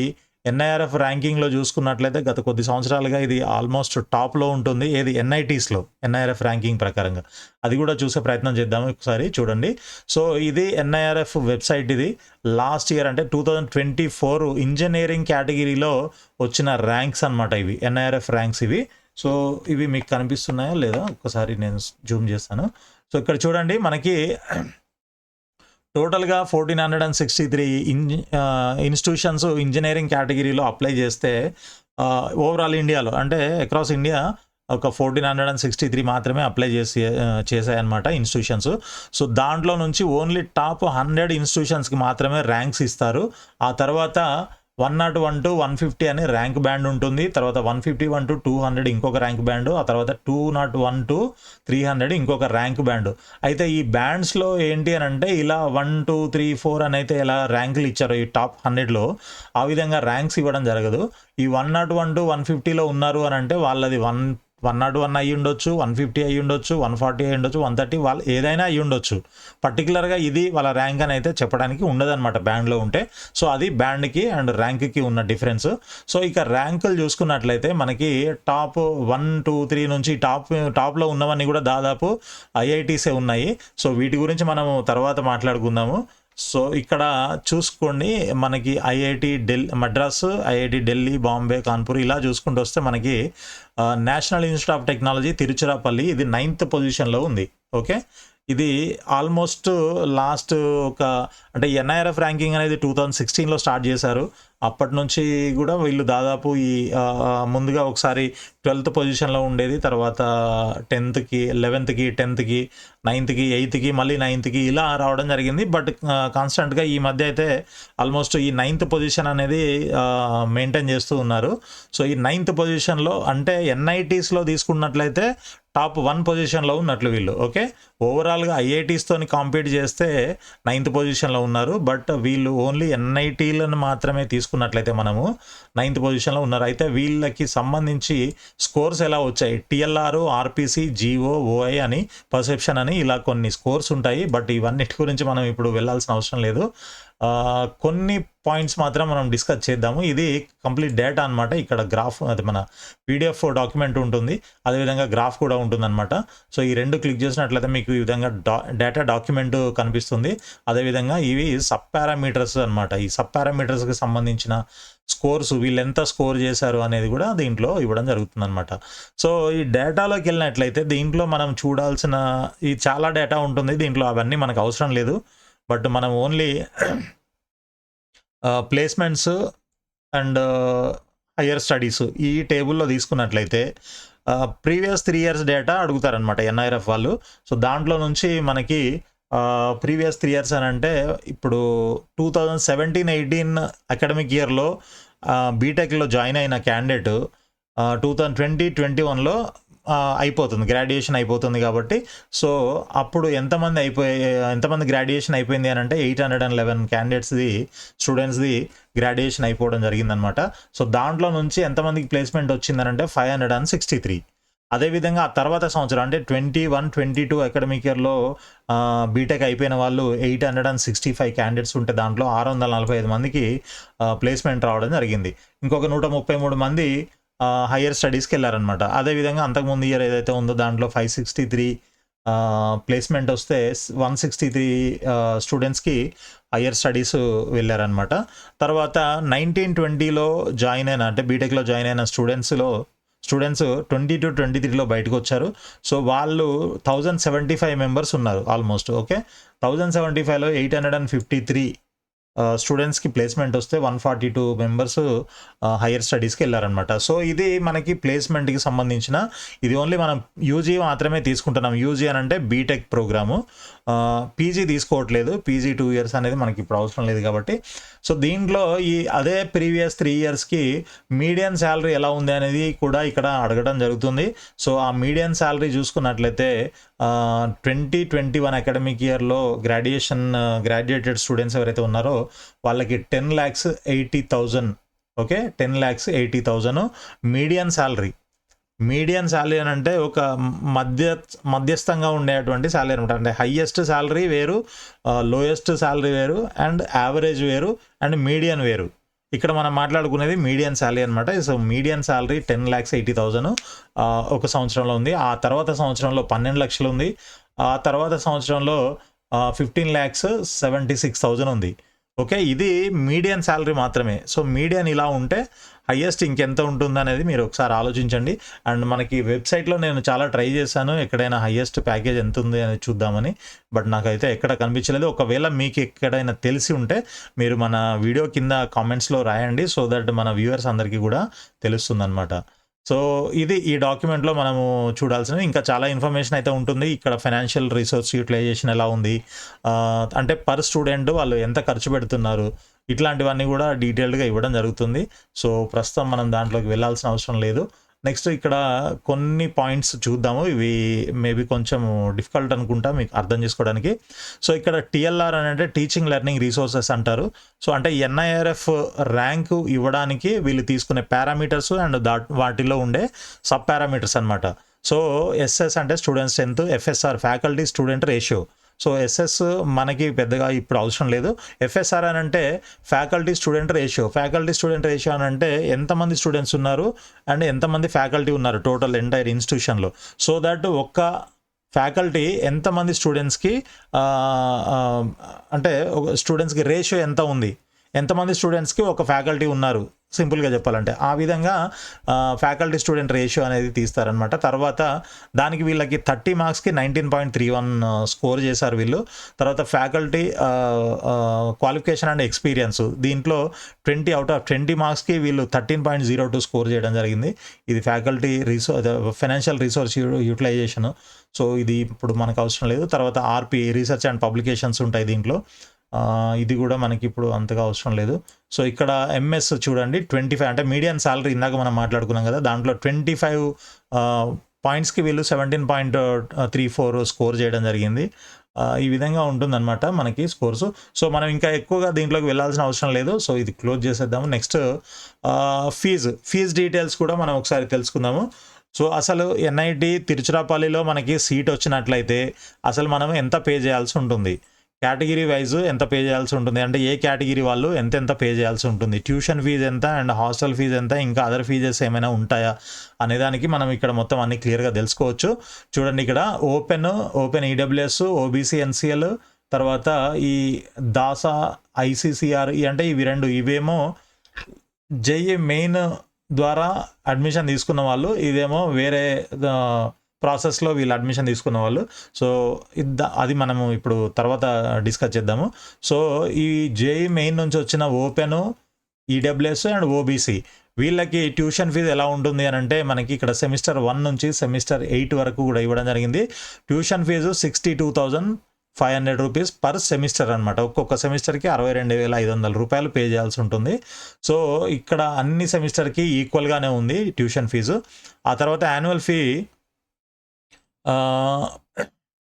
ఎన్ఐఆర్ఎఫ్ ర్యాంకింగ్లో చూసుకున్నట్లయితే గత కొద్ది సంవత్సరాలుగా ఇది ఆల్మోస్ట్ టాప్లో ఉంటుంది. ఏది ఎన్ఐటీస్లో ఎన్ఐఆర్ఎఫ్ ర్యాంకింగ్ ప్రకారంగా, అది కూడా చూసే ప్రయత్నం చేద్దాము ఒకసారి. చూడండి, సో ఇది ఎన్ఐఆర్ఎఫ్ వెబ్సైట్. ఇది లాస్ట్ ఇయర్ అంటే 2024 ఇంజనీరింగ్ కేటగిరీలో వచ్చిన ర్యాంక్స్ అనమాట ఇవి, ఎన్ఐఆర్ఎఫ్ ర్యాంక్స్ ఇవి. సో ఇవి మీకు కనిపిస్తున్నాయా లేదా ఒకసారి నేను జూమ్ చేస్తాను. సో ఇక్కడ చూడండి, మనకి టోటల్గా 1463 ఇన్స్టిట్యూషన్స్ ఇంజనీరింగ్ కేటగిరీలో అప్లై చేస్తే ఓవరాల్ ఇండియాలో అంటే అక్రాస్ ఇండియా ఒక 1463 మాత్రమే అప్లై చేశాయన్నమాట ఇన్స్టిట్యూషన్స్. సో దాంట్లో నుంచి ఓన్లీ టాప్ 100 ఇన్స్టిట్యూషన్స్కి మాత్రమే ర్యాంక్స్ ఇస్తారు. ఆ తర్వాత 101 to 150 అని ర్యాంక్ బ్యాండ్ ఉంటుంది. తర్వాత 151 to 200 ఇంకొక ర్యాంక్ బ్యాండ్. ఆ తర్వాత 201 to 300 ఇంకొక ర్యాంక్ బ్యాండ్. అయితే ఈ బ్యాండ్స్లో ఏంటి అని అంటే ఇలా 1, 2, 3, 4 అని అయితే ఎలా ర్యాంకులు ఇచ్చారో ఈ టాప్ 100లో ఆ విధంగా ర్యాంక్స్ ఇవ్వడం జరగదు. ఈ 101 to 150లో ఉన్నారు అని అంటే వాళ్ళది 101 అయ్యి ఉండొచ్చు, 150 అయ్యి ఉండొచ్చు, 140 అయ్యి ఉండొచ్చు, 130 వాళ్ళు ఏదైనా అయ్యి ఉండొచ్చు. పర్టికులర్గా ఇది వాళ్ళ ర్యాంక్ అని అయితే చెప్పడానికి ఉండదన్నమాట బ్యాండ్లో ఉంటే. సో అది బ్యాండ్కి అండ్ ర్యాంక్కి ఉన్న డిఫరెన్స్. సో ఇక ర్యాంకులు చూసుకున్నట్లయితే మనకి టాప్ 1, 2, 3 నుంచి టాప్లో ఉన్నవన్నీ కూడా దాదాపు ఐఐటీసే ఉన్నాయి. సో వీటి గురించి మనము తర్వాత మాట్లాడుకుందాము. సో ఇక్కడ చూసుకోండి, మనకి ఐఐటి మద్రాసు, ఐఐటి ఢిల్లీ, బాంబే, కాన్పూర్ ఇలా చూసుకుంటూ వస్తే మనకి national institute of technology Tiruchirappalli ఇది 9th పొజిషన్లో ఉంది. ఓకే, ఇది ఆల్మోస్ట్ లాస్ట్ అంటే ఎన్ఐఆర్ఎఫ్ ర్యాంకింగ్ అనేది 2016లో స్టార్ట్ చేశారు. అప్పటి నుంచి కూడా వీళ్ళు దాదాపు ఈ ముందుగా ఒకసారి 12th పొజిషన్లో ఉండేది, తర్వాత 10th, 11th, 10th, 9th, 8th, మళ్ళీ 9th ఇలా రావడం జరిగింది. బట్ కాన్స్టెంట్గా ఈ మధ్య అయితే ఆల్మోస్ట్ ఈ 9th పొజిషన్ అనేది మెయింటైన్ చేస్తూ ఉన్నారు. సో ఈ 9th పొజిషన్లో అంటే ఎన్ఐటీస్లో తీసుకున్నట్లయితే టాప్ 1 పొజిషన్లో ఉన్నట్లు వీళ్ళు. ఓకే, ఓవరాల్గా ఐఐటీస్తోని కాంపీట్ చేస్తే 9th పొజిషన్లో ఉన్నారు. బట్ వీళ్ళు ఓన్లీ ఎన్ఐటీలను మాత్రమే తీసుకున్నట్లయితే మనము 9th పొజిషన్లో ఉన్నారు. అయితే వీళ్ళకి సంబంధించి స్కోర్స్ ఎలా వచ్చాయి, టిఎల్ఆర్, ఆర్పిసి, జిఓ, ఓఐ అని, పర్సెప్షన్ అని ఇలా కొన్ని స్కోర్స్ ఉంటాయి. బట్ ఇవన్నిటి గురించి మనం ఇప్పుడు వెళ్ళాల్సిన అవసరం లేదు. కొన్ని పాయింట్స్ మాత్రం మనం డిస్కస్ చేద్దాము. ఇది కంప్లీట్ డేటా అనమాట. ఇక్కడ గ్రాఫ్, అది మన పీడిఎఫ్ డాక్యుమెంట్ ఉంటుంది, అదేవిధంగా గ్రాఫ్ కూడా ఉంటుందన్నమాట. సో ఈ రెండు క్లిక్ చేసినట్లయితే మీకు ఈ విధంగా డేటా డాక్యుమెంట్ కనిపిస్తుంది. అదేవిధంగా ఇవి సబ్ పారామీటర్స్ అనమాట. ఈ సబ్ పారామీటర్స్కి సంబంధించిన స్కోర్స్, వీళ్ళు ఎంత స్కోర్ చేశారు అనేది కూడా దీంట్లో ఇవ్వడం జరుగుతుంది అనమాట. సో ఈ డేటాలోకి వెళ్ళినట్లయితే దీంట్లో మనం చూడాల్సిన ఈ చాలా డేటా ఉంటుంది. దీంట్లో అవన్నీ మనకు అవసరం లేదు. బట్ మనం only placements and higher studies ఈ టేబుల్లో తీసుకున్నట్లయితే ప్రీవియస్ 3 years డేటా అడుగుతారనమాట ఎన్ఐఆర్ఎఫ్ వాళ్ళు. సో దాంట్లో నుంచి మనకి ప్రీవియస్ 3 years అని అంటే ఇప్పుడు 2017-18 అకాడమిక్ ఇయర్లో బీటెక్లో జాయిన్ అయిన క్యాండిడేట్ 2020-21లో అయిపోతుంది, గ్రాడ్యుయేషన్ అయిపోతుంది. కాబట్టి సో అప్పుడు ఎంతమంది గ్రాడ్యుయేషన్ అయిపోయింది అని అంటే 811 క్యాండిడేట్స్ది, స్టూడెంట్స్ది గ్రాడ్యుయేషన్ అయిపోవడం జరిగిందనమాట. సో దాంట్లో నుంచి ఎంతమందికి ప్లేస్మెంట్ వచ్చిందనంటే 563. అదేవిధంగా ఆ తర్వాత సంవత్సరం అంటే 21-22 అకాడమిక్ ఇయర్లో బీటెక్ అయిపోయిన వాళ్ళు 865 క్యాండిడేట్స్ ఉంటే దాంట్లో 645 మందికి ప్లేస్మెంట్ రావడం జరిగింది. ఇంకొక 133 మంది హయ్యర్ స్టడీస్కి వెళ్ళారనమాట. అదేవిధంగా అంతకుముందు ఇయర్ ఏదైతే ఉందో దాంట్లో 563 ప్లేస్మెంట్ వస్తే 163 స్టూడెంట్స్కి హయ్యర్ స్టడీస్ వెళ్ళారనమాట. తర్వాత 1920లో జాయిన్ అయిన అంటే బీటెక్లో జాయిన్ అయిన స్టూడెంట్స్ 22-23లో బయటకు వచ్చారు. సో వాళ్ళు 1075 మెంబర్స్ ఉన్నారు ఆల్మోస్ట్. ఓకే, 1075లో 853 స్టూడెంట్స్కి ప్లేస్మెంట్ వస్తే 142 మెంబర్స్ హయ్యర్ స్టడీస్కి వెళ్ళారనమాట. సో ఇది మనకి ప్లేస్మెంట్కి సంబంధించిన, ఇది ఓన్లీ మనం యూజీ మాత్రమే తీసుకుంటున్నాం. యూజీ అని అంటే బీటెక్ ప్రోగ్రాము, పీజీ తీసుకోవట్లేదు. పీజీ 2 years అనేది మనకి ఇప్పుడు అవసరం లేదు కాబట్టి. సో దీంట్లో ఈ అదే ప్రీవియస్ 3 yearsకి మీడియన్ శాలరీ ఎలా ఉంది అనేది కూడా ఇక్కడ అడగడం జరుగుతుంది. సో ఆ మీడియన్ శాలరీ చూసుకున్నట్లయితే 2021 అకాడమిక్ ఇయర్లో గ్రాడ్యుయేటెడ్ స్టూడెంట్స్ ఎవరైతే ఉన్నారో వాళ్ళకి 10,80,000. ఓకే, 10,80,000 మీడియన్ శాలరీ అని అంటే ఒక మధ్యస్థంగా ఉండేటువంటి శాలరీ అనమాట. అంటే హయ్యెస్ట్ శాలరీ వేరు, లోయెస్ట్ శాలరీ వేరు, అండ్ యావరేజ్ వేరు, అండ్ మీడియన్ వేరు. ఇక్కడ మనం మాట్లాడుకునేది మీడియన్ శాలరీ అనమాట. సో మీడియన్ శాలరీ 10,80,000 ఒక సంవత్సరంలో ఉంది. ఆ తర్వాత సంవత్సరంలో 12 లక్షలు ఉంది. ఆ తర్వాత సంవత్సరంలో 15,76,000 ఉంది. ఓకే, ఇది మీడియన్ శాలరీ మాత్రమే. సో మీడియన్ ఇలా ఉంటే హయ్యెస్ట్ ఇంకెంత ఉంటుంది అనేది మీరు ఒకసారి ఆలోచించండి. అండ్ మనకి వెబ్సైట్లో నేను చాలా ట్రై చేశాను ఎక్కడైనా హయ్యెస్ట్ ప్యాకేజ్ ఎంత ఉంది అని చూద్దామని, బట్ నాకైతే ఎక్కడ కనిపించలేదు. ఒకవేళ మీకు ఎక్కడైనా తెలిసి ఉంటే మీరు మన వీడియో కింద కామెంట్స్లో రాయండి, సో దట్ మన వ్యూవర్స్ అందరికీ కూడా తెలుస్తుంది అనమాట. సో ఇది ఈ డాక్యుమెంట్లో మనము చూడాల్సినవి. ఇంకా చాలా ఇన్ఫర్మేషన్ అయితే ఉంటుంది. ఇక్కడ ఫైనాన్షియల్ రిసోర్స్ యూటిలైజేషన్ ఎలా ఉంది, అంటే పర్ స్టూడెంట్ వాళ్ళు ఎంత ఖర్చు పెడుతున్నారు, ఇట్లాంటివన్నీ కూడా డీటెయిల్డ్గా ఇవ్వడం జరుగుతుంది. సో ప్రస్తుతం మనం దాంట్లోకి వెళ్ళాల్సిన అవసరం లేదు. నెక్స్ట్ ఇక్కడ కొన్ని పాయింట్స్ చూద్దాము. ఇవి మేబీ కొంచెం డిఫికల్ట్ అనుకుంటా మీకు అర్థం చేసుకోవడానికి. సో ఇక్కడ టిఎల్ఆర్ అని అంటే టీచింగ్ లెర్నింగ్ రిసోర్సెస్ అంటారు. సో అంటే ఎన్ఐఆర్ఎఫ్ ర్యాంకు ఇవ్వడానికి వీళ్ళు తీసుకునే పారామీటర్స్ అండ్ వాటిలో ఉండే సబ్ పారామీటర్స్ అనమాట. సో ఎస్ఎస్ అంటే student strength, FSR faculty student ratio. So SS మనకి పెద్దగా ఇప్పుడు అవసరం లేదు. ఎఫ్ఎస్ఆర్ అని అంటే faculty student ratio. Faculty student ratio అని అంటే ఎంతమంది స్టూడెంట్స్ ఉన్నారు అండ్ ఎంతమంది ఫ్యాకల్టీ ఉన్నారు టోటల్ ఎంటైర్ ఇన్స్టిట్యూషన్లో. సో దట్ ఒక్క ఫ్యాకల్టీ ఎంతమంది స్టూడెంట్స్కి అంటే స్టూడెంట్స్కి రేషియో ఎంత ఉంది, ఎంతమంది స్టూడెంట్స్కి ఒక ఫ్యాకల్టీ ఉన్నారు సింపుల్గా చెప్పాలంటే, ఆ విధంగా ఫ్యాకల్టీ స్టూడెంట్ రేషియో అనేది తీస్తారనమాట. తర్వాత దానికి వీళ్ళకి 30 మార్క్స్కి 19.31 స్కోర్ చేశారు వీళ్ళు. తర్వాత ఫ్యాకల్టీ క్వాలిఫికేషన్ అండ్ ఎక్స్పీరియన్స్, దీంట్లో 20 అవుట్ ఆఫ్ 20 మార్క్స్కి వీళ్ళు 13.02 స్కోర్ చేయడం జరిగింది. ఇది faculty financial resource utilisation. So ఇది ఇప్పుడు మనకు అవసరం లేదు. తర్వాత ఆర్పి రీసెర్చ్ అండ్ పబ్లికేషన్స్ ఉంటాయి దీంట్లో. ఇది కూడా మనకి ఇప్పుడు అంతగా అవసరం లేదు. సో ఇక్కడ ఎంఎస్ చూడండి 25 అంటే మీడియన్ సాలరీ ఇందాక మనం మాట్లాడుకున్నాం కదా, దాంట్లో 25 పాయింట్స్కి వీళ్ళు 17.34 స్కోర్ చేయడం జరిగింది. ఈ విధంగా ఉంటుందన్నమాట మనకి స్కోర్సు. సో మనం ఇంకా ఎక్కువగా దీంట్లోకి వెళ్ళాల్సిన అవసరం లేదు. సో ఇది క్లోజ్ చేసేద్దాము. నెక్స్ట్ ఫీజు డీటెయిల్స్ కూడా మనం ఒకసారి తెలుసుకుందాము. సో అసలు ఎన్ఐటి తిరుచిరాపల్లిలో మనకి సీట్ వచ్చినట్లయితే అసలు మనం ఎంత పే చేయాల్సి ఉంటుంది, కేటగిరీ వైజ్ ఎంత పే చేయాల్సి ఉంటుంది, అంటే ఏ కేటగిరీ వాళ్ళు ఎంత పే చేయాల్సి ఉంటుంది, ట్యూషన్ ఫీజు ఎంత అండ్ హాస్టల్ ఫీజు ఎంత, ఇంకా అదర్ ఫీజెస్ ఏమైనా ఉంటాయా అనేదానికి మనం ఇక్కడ మొత్తం అన్ని క్లియర్గా తెలుసుకోవచ్చు. చూడండి ఇక్కడ ఓపెన్ ఈడబ్ల్యూఎస్, ఓబీసీ ఎన్సిఎల్, తర్వాత ఈ దాసా ఐసీసీఆర్ అంటే ఇవి రెండు, ఇవేమో జేఈ మెయిన్ ద్వారా అడ్మిషన్ తీసుకున్న వాళ్ళు, ఇదేమో వేరే ప్రాసెస్లో వీళ్ళు అడ్మిషన్ తీసుకున్న వాళ్ళు. సో అది మనము ఇప్పుడు తర్వాత డిస్కస్ చేద్దాము. సో ఈ జేఈ మెయిన్ నుంచి వచ్చిన ఓపెన్, ఈడబ్ల్యూఎస్ అండ్ ఓబీసీ వీళ్ళకి ట్యూషన్ ఫీజు ఎలా ఉంటుంది అని అంటే మనకి ఇక్కడ సెమిస్టర్ 1 నుంచి సెమిస్టర్ 8 వరకు కూడా ఇవ్వడం జరిగింది. Tuition fee 62,500 rupees per semester అనమాట. ఒక్కొక్క సెమిస్టర్కి 62,500 రూపాయలు పే చేయాల్సి ఉంటుంది. సో ఇక్కడ అన్ని సెమిస్టర్కి ఈక్వల్గానే ఉంది ట్యూషన్ ఫీజు. ఆ తర్వాత యాన్యువల్ ఫీ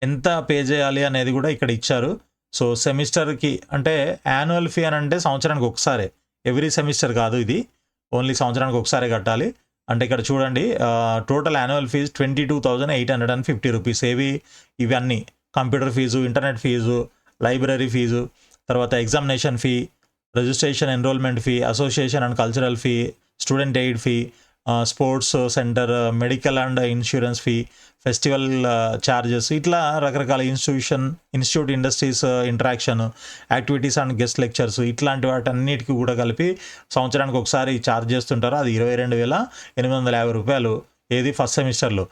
ఎంత పే చేయాలి అనేది కూడా ఇక్కడ ఇచ్చారు. సో సెమిస్టర్కి అంటే యాన్యువల్ ఫీ అని అంటే సంవత్సరానికి ఒకసారి, ఎవ్రీ సెమిస్టర్ కాదు, ఇది ఓన్లీ సంవత్సరానికి ఒకసారి కట్టాలి. అంటే ఇక్కడ చూడండి టోటల్ యాన్యువల్ ఫీజు 22,850 రూపీస్. ఇవన్నీ computer fees, internet fees, library fees, తర్వాత examination fee, registration enrollment fee, association and cultural fee, student aid fee, sports centre, medical and insurance fee, festival charges, ఇట్లా రకరకాల institute industries interaction, activities and guest lectures, ఇట్లాంటి వాటన్నిటికీ కూడా కలిపి సంవత్సరానికి ఒకసారి charge చేస్తుంటారు. అది 22,850 రూపాయలు. ఏది ఫస్ట్ సెమిస్టర్లో.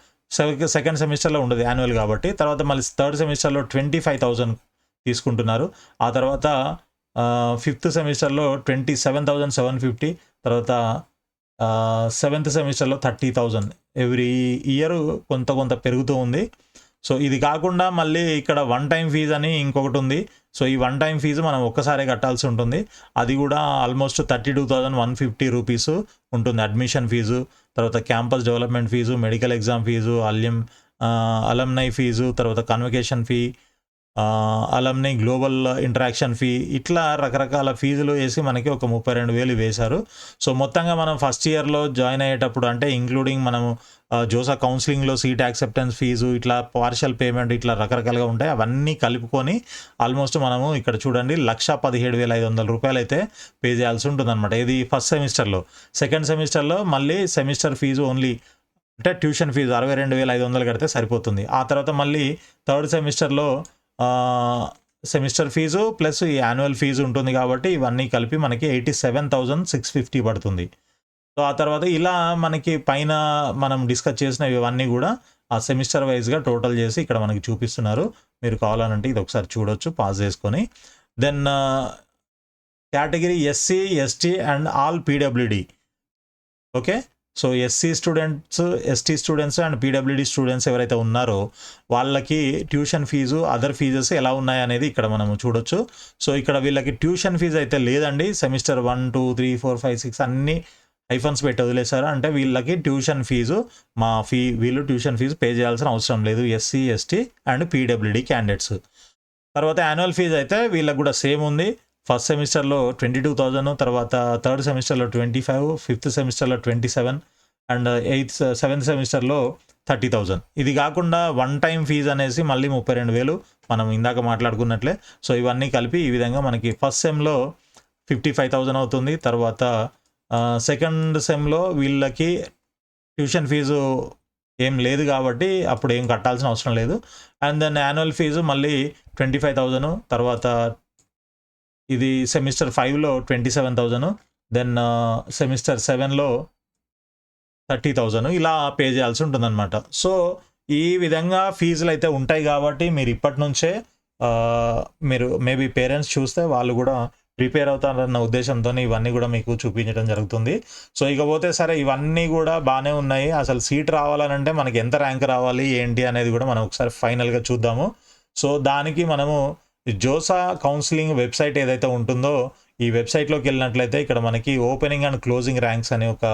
సెకండ్ సెమిస్టర్లో ఉండదు యాన్యువల్ కాబట్టి. తర్వాత మళ్ళీ థర్డ్ సెమిస్టర్లో 25,000 తీసుకుంటున్నారు. ఆ తర్వాత ఫిఫ్త్ సెమిస్టర్లో 27,750, తర్వాత 7th సెమిస్టర్లో 30,000. ఎవ్రీ ఇయర్ కొంత పెరుగుతూ ఉంది. సో ఇది కాకుండా మళ్ళీ ఇక్కడ వన్ టైం ఫీజు అని ఇంకొకటి ఉంది. సో ఈ వన్ టైం ఫీజు మనం ఒక్కసారి కట్టాల్సి ఉంటుంది. అది కూడా ఆల్మోస్ట్ 32,150 రూపీస్ ఉంటుంది అడ్మిషన్ ఫీజు. తర్వాత campus development fees, medical exam fees, alumni fees, తర్వాత convocation fee, alumni global interaction fee, ఇట్లా రకరకాల ఫీజులు వేసి మనకి ఒక 32,000 వేశారు. సో మొత్తంగా మనం ఫస్ట్ ఇయర్లో జాయిన్ అయ్యేటప్పుడు అంటే ఇంక్లూడింగ్ మనము జోసా కౌన్సిలింగ్లో సీట్ యాక్సెప్టెన్స్ ఫీజు, ఇట్లా పార్షియల్ పేమెంట్, ఇట్లా రకరకాలుగా ఉంటాయి. అవన్నీ కలుపుకొని ఆల్మోస్ట్ మనము ఇక్కడ చూడండి 1,17,500 రూపాయలు అయితే పే చేయాల్సి ఉంటుందన్నమాట. ఇది ఫస్ట్ సెమిస్టర్లో. సెకండ్ సెమిస్టర్లో మళ్ళీ సెమిస్టర్ ఫీజు ఓన్లీ అంటే ట్యూషన్ ఫీజు 62,500 కడితే సరిపోతుంది. ఆ తర్వాత మళ్ళీ థర్డ్ సెమిస్టర్లో సెమిస్టర్ ఫీజు ప్లస్ ఈ యాన్యువల్ ఫీజు ఉంటుంది కాబట్టి ఇవన్నీ కలిపి మనకి 87,650 పడుతుంది. సో ఆ తర్వాత ఇలా మనకి పైన మనం డిస్కస్ చేసిన ఇవన్నీ కూడా ఆ సెమిస్టర్ వైజ్గా టోటల్ చేసి ఇక్కడ మనకి చూపిస్తున్నారు. మీరు కావాలనంటే ఇది ఒకసారి చూడొచ్చు పాజ్ చేసుకొని. Then category SC, ST and all PWD. Okay, so SC students, ST students and PWD students ఎవరైతే ఉన్నారో వాళ్ళకి ట్యూషన్ ఫీజు, అదర్ ఫీజెస్ ఎలా ఉన్నాయనేది ఇక్కడ మనం చూడొచ్చు. సో ఇక్కడ వీళ్ళకి ట్యూషన్ ఫీజు అయితే లేదండి. సెమిస్టర్ 1, 2, 3, 4, 5, 6 అన్ని హైఫన్స్ పెట్టి వదిలేశారు. అంటే వీళ్ళకి ట్యూషన్ ఫీజు వీళ్ళు ట్యూషన్ ఫీజు పే చేయాల్సిన అవసరం లేదు, SC, ST and PWD candidates. తర్వాత యాన్యువల్ ఫీజు అయితే వీళ్ళకి కూడా సేమ్ ఉంది. ఫస్ట్ సెమిస్టర్లో 22,000, తర్వాత థర్డ్ సెమిస్టర్లో 25, ఫిఫ్త్ సెమిస్టర్లో 27 అండ్ సెవెంత్ సెమిస్టర్లో 30,000. ఇది కాకుండా వన్ టైం ఫీజు అనేసి మళ్ళీ 32,000 మనం ఇందాక మాట్లాడుకున్నట్లే. సో ఇవన్నీ కలిపి ఈ విధంగా మనకి ఫస్ట్ సెమ్లో 55,000 అవుతుంది. తర్వాత సెకండ్ సెమ్లో వీళ్ళకి ట్యూషన్ ఫీజు ఏం లేదు కాబట్టి అప్పుడు ఏం కట్టాల్సిన అవసరం లేదు. అండ్ దెన్ యాన్యువల్ ఫీజు మళ్ళీ 25,000, తర్వాత ఇది సెమిస్టర్ 5లో 27,000, దెన్ సెమిస్టర్ 7లో 30,000 ఇలా పే చేయాల్సి ఉంటుందన్నమాట. సో ఈ విధంగా ఫీజులు అయితే ఉంటాయి కాబట్టి మీరు ఇప్పటి నుంచే మీరు మేబీ పేరెంట్స్ చూస్తే వాళ్ళు కూడా ప్రిపేర్ అవుతారన్న ఉద్దేశంతో ఇవన్నీ కూడా మీకు చూపించడం జరుగుతుంది. సో ఇకపోతే సరే ఇవన్నీ కూడా బాగానే ఉన్నాయి. అసలు సీట్ రావాలనంటే మనకి ఎంత ర్యాంక్ రావాలి ఏంటి అనేది కూడా మనం ఒకసారి ఫైనల్గా చూద్దాము. సో దానికి మనము జోసా కౌన్సిలింగ్ వెబ్సైట్ ఏదైతే ఉంటుందో ఈ వెబ్సైట్లోకి వెళ్ళినట్లయితే ఇక్కడ మనకి ఓపెనింగ్ అండ్ క్లోజింగ్ ర్యాంక్స్ అనే ఒక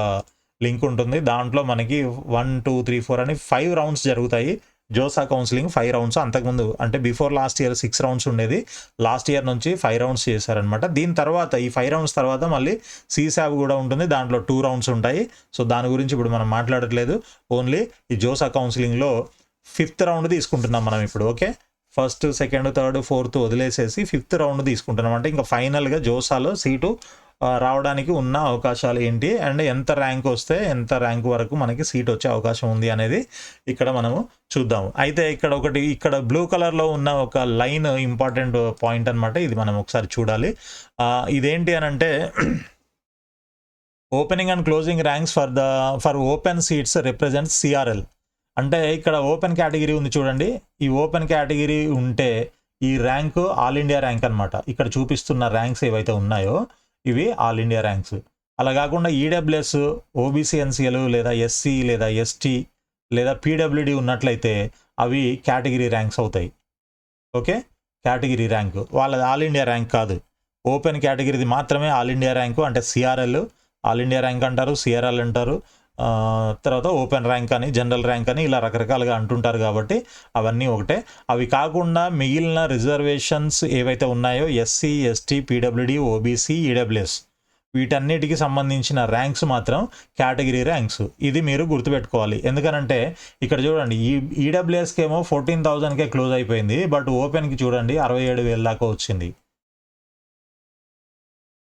లింక్ ఉంటుంది. దాంట్లో మనకి 1, 2, 3, 4 అని 5 రౌండ్స్ జరుగుతాయి. JoSAA counselling 5 rounds. అంతకుముందు అంటే బిఫోర్ లాస్ట్ ఇయర్ 6 రౌండ్స్ ఉండేది. లాస్ట్ ఇయర్ నుంచి 5 రౌండ్స్ చేశారనమాట. దీని తర్వాత ఈ 5 రౌండ్స్ తర్వాత మళ్ళీ సీసాబ్ కూడా ఉంటుంది. దాంట్లో 2 రౌండ్స్ ఉంటాయి. సో దాని గురించి ఇప్పుడు మనం మాట్లాడట్లేదు. ఓన్లీ ఈ జోసా కౌన్సిలింగ్లో 5th రౌండ్ తీసుకుంటున్నాం మనం ఇప్పుడు. Okay, first, second, third, fourth వదిలేసేసి 5th రౌండ్ తీసుకుంటున్నాం. అంటే ఇంకా ఫైనల్గా జోసాలో సీటు రావడానికి ఉన్న అవకాశాలు ఏంటి అండ్ ఎంత ర్యాంక్ వస్తే ఎంత ర్యాంక్ వరకు మనకి సీట్ వచ్చే అవకాశం ఉంది అనేది ఇక్కడ మనము చూద్దాము. అయితే ఇక్కడ బ్లూ కలర్లో ఉన్న ఒక లైన్ ఇంపార్టెంట్ పాయింట్ అనమాట. ఇది మనం ఒకసారి చూడాలి. ఇదేంటి అని అంటే opening and closing ranks for open seats represents CRL. అంటే ఇక్కడ ఓపెన్ కేటగిరీ ఉంది చూడండి. ఈ ఓపెన్ కేటగిరీ ఉంటే ఈ ర్యాంకు ఆల్ ఇండియా ర్యాంక్ అనమాట. ఇక్కడ చూపిస్తున్న ర్యాంక్స్ ఏవైతే ఉన్నాయో ఇవి ఆల్ ఇండియా ర్యాంక్స్. అలా కాకుండా ఈడబ్ల్యూఎస్, ఓబీసీ ఎన్సీఎల్ లేదా ఎస్సీ లేదా ఎస్టీ లేదా పీడబ్ల్యూడి ఉన్నట్లయితే అవి కేటగిరీ ర్యాంక్స్ అవుతాయి. ఓకే, కేటగిరీ ర్యాంకు వాళ్ళది ఆల్ ఇండియా ర్యాంక్ కాదు. ఓపెన్ కేటగిరీది మాత్రమే ఆల్ ఇండియా ర్యాంకు. అంటే సిఆర్ఎల్ ఆల్ ఇండియా ర్యాంక్ అంటారు, సిఆర్ఎల్ అంటారు, తర్వాత ఓపెన్ ర్యాంక్ అని, జనరల్ ర్యాంక్ అని ఇలా రకరకాలుగా అంటుంటారు. కాబట్టి అవన్నీ ఒకటే. అవి కాకుండా మిగిలిన రిజర్వేషన్స్ ఏవైతే ఉన్నాయో SC, ST, PWD, OBC, EWS వీటన్నిటికి సంబంధించిన ర్యాంక్స్ మాత్రం కేటగిరీ ర్యాంక్స్. ఇది మీరు గుర్తుపెట్టుకోవాలి. ఎందుకనంటే ఇక్కడ చూడండి ఈడబ్ల్యూఎస్కి ఏమో 14,000కే క్లోజ్ అయిపోయింది. బట్ ఓపెన్కి చూడండి 67,000 దాకా వచ్చింది.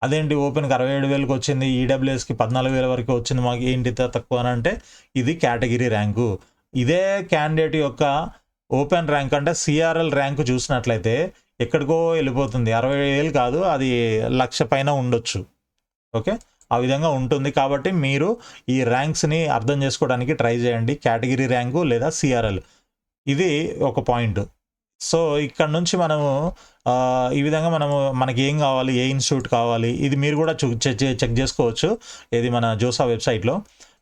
అదేంటి ఓపెన్కి 67,000కి వచ్చింది, ఈడబ్ల్యూఎస్కి 14,000 వరకు వచ్చింది, మాకు ఏంటి తక్కువ అని అంటే ఇది కేటగిరీ ర్యాంకు. ఇదే క్యాండిడేట్ యొక్క ఓపెన్ ర్యాంక్ అంటే సిఆర్ఎల్ ర్యాంకు చూసినట్లయితే ఎక్కడికో వెళ్ళిపోతుంది. 60,000 కాదు, అది 1,00,000 పైన ఉండొచ్చు. ఓకే, ఆ విధంగా ఉంటుంది. కాబట్టి మీరు ఈ ర్యాంక్స్ని అర్థం చేసుకోవడానికి ట్రై చేయండి. కేటగిరీ ర్యాంకు లేదా సిఆర్ఎల్, ఇది ఒక పాయింట్. సో ఇక్కడ నుంచి మనము ఈ విధంగా మనకి ఏం కావాలి, ఏ ఇన్స్టిట్యూట్ కావాలి, ఇది మీరు కూడా చెక్ చేసుకోవచ్చు. ఇది మన జోసా వెబ్సైట్లో.